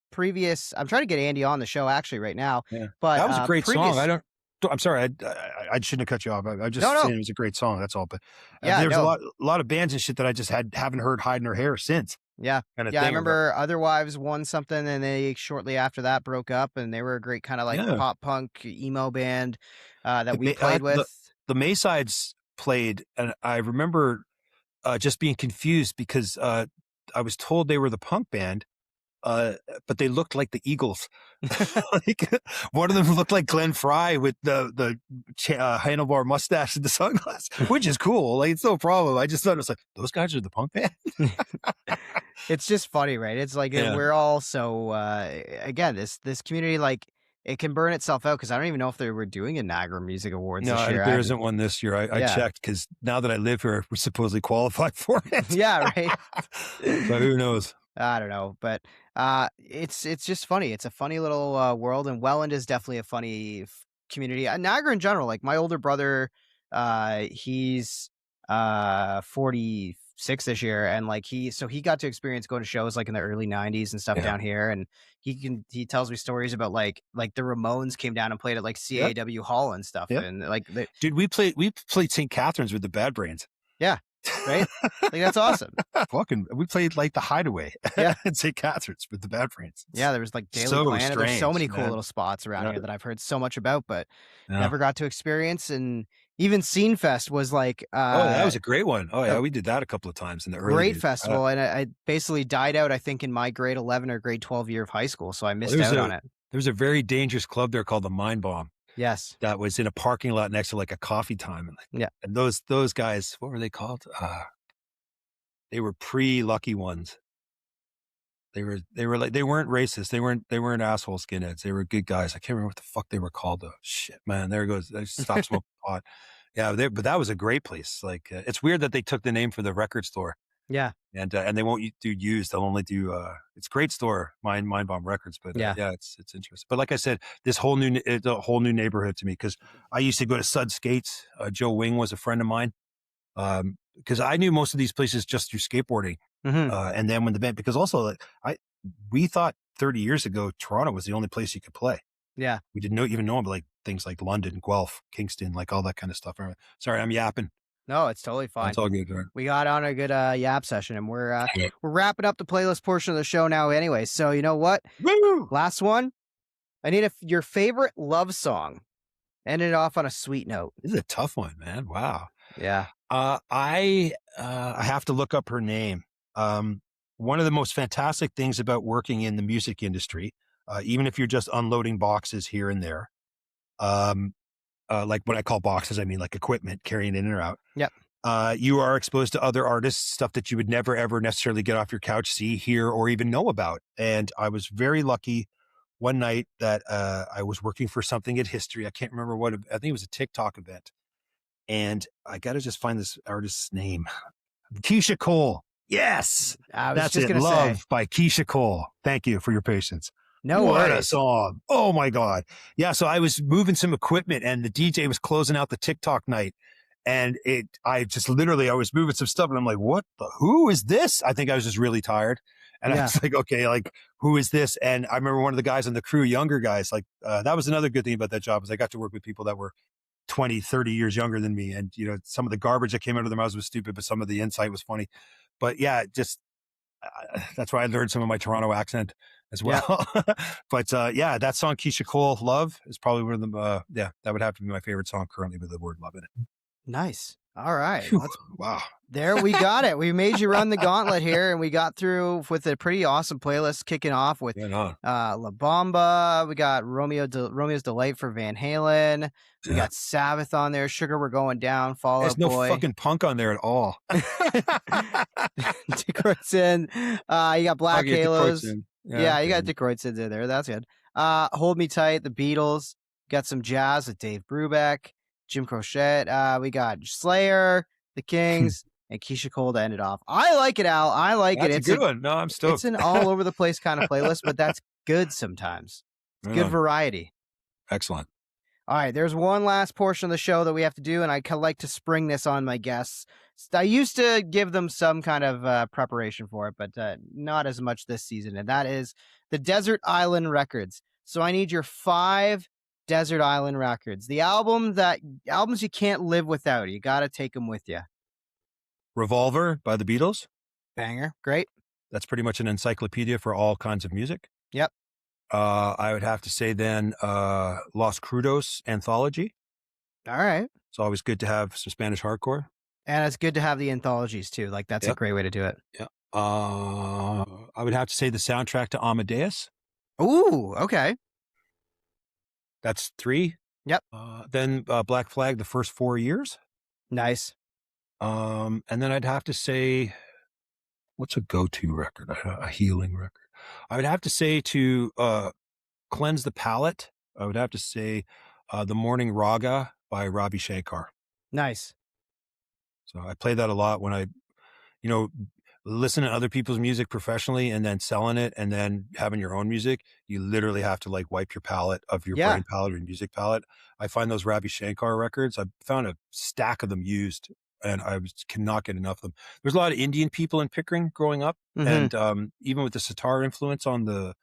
Previous. I'm trying to get Andy on the show actually right now. Yeah. But that was a great song. I'm sorry, I shouldn't have cut you off. I just saying it was a great song. That's all. But there's a lot of bands and shit that I just haven't heard hiding her hair since. Yeah, I remember Other Wives won something, and they shortly after that broke up, and they were a great kind of pop punk emo band that we played with. The Maysides played, and I remember just being confused because I was told they were the punk band, but they looked like the Eagles. One of them looked like Glenn Fry with the handlebar mustache and the sunglasses, which is cool. It's no problem. I just thought it was those guys are the punk band. It's just funny, right? It's we're all so again, this community, it can burn itself out, because I don't even know if they were doing a Niagara Music Awards this year. No, there isn't one this year. I checked, because now that I live here, we're supposedly qualified for it. Yeah, right. But who knows? I don't know, but it's just funny. It's a funny little world, and Welland is definitely a funny community. Niagara in general, my older brother, he's 43 6 this year, and like he got to experience going to shows like in the early 90s and stuff down here, and he tells me stories about like the Ramones came down and played at like CAW Hall and stuff, and like dude, we played St. Catherine's with the Bad Brains. Yeah. Right? Like, that's awesome. We played like the Hideaway in St. Catherine's with the Bad Brains. Yeah, there was like Daily Planet. There's so many cool little spots around here that I've heard so much about, but never got to experience. And even Scene Fest was like that was a great one. Oh yeah, we did that a couple of times in the early great days. festival, and I basically died out, I think, in my grade 11 or grade 12 year of high school, so I missed out on it. There was a very dangerous club there called the Mind Bomb. Yes. That was in a parking lot next to like a coffee time. And those guys, what were they called? They were pre-Lucky Ones. They were like, they weren't racist. They weren't asshole skinheads. They were good guys. I can't remember what the fuck they were called though. Shit, man. There it goes. I stopped smoking pot. Yeah. But that was a great place. Like, it's weird that they took the name for the record store. Yeah. And they won't do used. They'll only do, it's a great store, Mind Bomb Records. But it's interesting. But like I said, it's a whole new neighborhood to me, because I used to go to Sud Skates. Joe Wing was a friend of mine. Because I knew most of these places just through skateboarding. And then when the band, because also we thought 30 years ago, Toronto was the only place you could play. Yeah. We didn't even know about like things like London, Guelph, Kingston, like all that kind of stuff. Sorry, I'm yapping. No, it's totally fine. It's all good. Right? We got on a good yap session, and we're wrapping up the playlist portion of the show now anyway. So you know what? Woo! Last one. I need your favorite love song. End it off on a sweet note. This is a tough one, man. Wow. Yeah. I have to look up her name. One of the most fantastic things about working in the music industry, even if you're just unloading boxes here and there, like when I call boxes, I mean like equipment, carrying it in or out. Yep. You are exposed to other artists, stuff that you would never, ever necessarily get off your couch, see, hear, or even know about. And I was very lucky one night that I was working for something at History. I can't remember what, I think it was a TikTok event. And I got to just find this artist's name. Keisha Cole. Yes. That's it. Love by Keisha Cole. Thank you for your patience. No what worries. A song. Oh my God. Yeah. So I was moving some equipment and the DJ was closing out the TikTok night. And I was moving some stuff and I'm like, who is this? I think I was just really tired. And I was like, okay, like, who is this? And I remember one of the guys on the crew, younger guys, like, that was another good thing about that job, is I got to work with people that were 20, 30 years younger than me. And, some of the garbage that came out of their mouths was stupid, but some of the insight was funny. But yeah, just, that's why I learned some of my Toronto accent as well. Yeah. But that song, Keisha Cole, Love, is probably one of them. That would have to be my favorite song currently with the word love in it. Nice. All right. Wow. There we got it. We made you run the gauntlet here, and we got through with a pretty awesome playlist, kicking off with La Bamba. We got Romeo's Delight for Van Halen. We got Sabbath on there. Sugar We're Going Down. Fall Out Boy. There's no fucking punk on there at all. Dick Roydson. You got Black Halos. Yeah, you got Dick Roydson in there. That's good. Hold Me Tight, The Beatles. Got some jazz with Dave Brubeck, Jim Crochette. We got Slayer, The Kings, and Keisha Cole to end it off. I like it, Al. I like it. It's a good one. No, I'm stoked. It's an all over the place kind of playlist, but that's good sometimes. It's good variety. Excellent. All right, there's one last portion of the show that we have to do, and I like to spring this on my guests. I used to give them some kind of preparation for it, but not as much this season, and that is the Desert Island Records. So I need your 5 Desert Island Records. The albums you can't live without. You got to take them with you. Revolver by the Beatles. Banger. Great. That's pretty much an encyclopedia for all kinds of music. Yep. I would have to say then Los Crudos anthology. All right. It's always good to have some Spanish hardcore. And it's good to have the anthologies too. Like, that's a great way to do it. Yeah. I would have to say the soundtrack to Amadeus. Ooh, okay. That's 3. Yep. Then Black Flag, the first 4 years. Nice. And then I'd have to say, what's a go-to record? A healing record. I would have to say to cleanse the palate. I would have to say The Morning Raga by Ravi Shankar. Nice. So I play that a lot when I, listen to other people's music professionally and then selling it and then having your own music. You literally have to like wipe your palate of your brain palate or your music palate. I find those Ravi Shankar records, I found a stack of them used and I cannot get enough of them. There's a lot of Indian people in Pickering growing up, and even with the sitar influence on the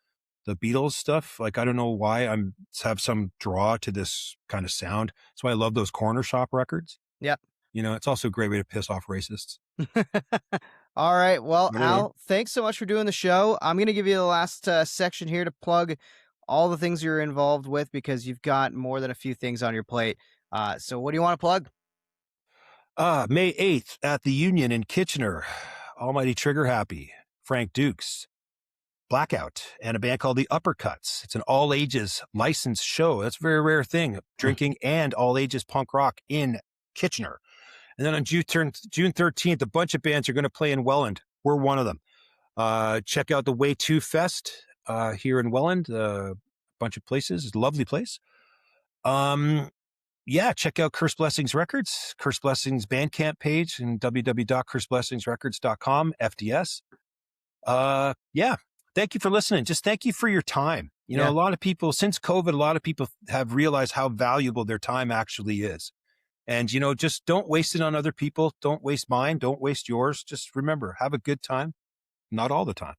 Beatles stuff, like I don't know why I'm have some draw to this kind of sound. That's why I love those corner shop records. Yep. You know, it's also a great way to piss off racists. All right. Well, Al, thanks so much for doing the show. I'm going to give you the last section here to plug all the things you're involved with, because you've got more than a few things on your plate. So what do you want to plug? May 8th at the Union in Kitchener. Almighty Trigger Happy, Frank Dukes, Blackout, and a band called The Uppercuts. It's an all-ages licensed show. That's a very rare thing, drinking and all-ages punk rock in Kitchener. And then on June 13th, a bunch of bands are going to play in Welland. We're one of them. Check out the Way 2 Fest here in Welland. A bunch of places. It's a lovely place. Check out Curse Blessings Records, Curse Blessings Bandcamp page, and www.curseblessingsrecords.com, FDS. Thank you for listening. Just thank you for your time. You know, a lot of people, since COVID, a lot of people have realized how valuable their time actually is. And, you know, just don't waste it on other people. Don't waste mine. Don't waste yours. Just remember, have a good time. Not all the time.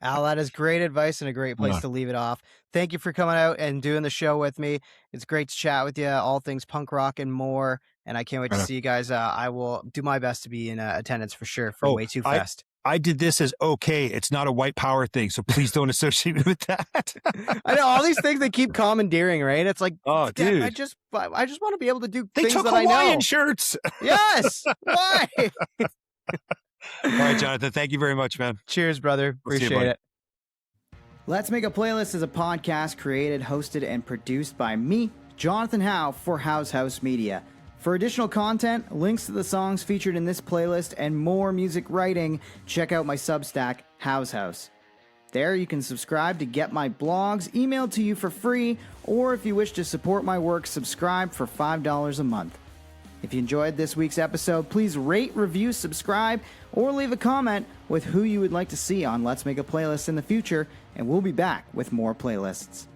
Al, that is great advice and a great place to leave it off. Thank you for coming out and doing the show with me. It's great to chat with you, all things punk rock and more. And I can't wait to see you guys. I will do my best to be in attendance for sure for Way 2 Fest. I did this as okay. It's not a white power thing, so please don't associate me with that. I know all these things they keep commandeering, right? It's like, oh, dude, I just want to be able to do they things took that Hawaiian I know. shirts. Yes. Why? All right, Jonathan. Thank you very much, man. Cheers, brother. Appreciate it. Let's Make a Playlist is a podcast created, hosted, and produced by me, Jonathan Howe, for House House Media. For additional content, links to the songs featured in this playlist, and more music writing, check out my Substack, House House. There you can subscribe to get my blogs emailed to you for free, or if you wish to support my work, subscribe for $5 a month. If you enjoyed this week's episode, please rate, review, subscribe, or leave a comment with who you would like to see on Let's Make a Playlist in the future, and we'll be back with more playlists.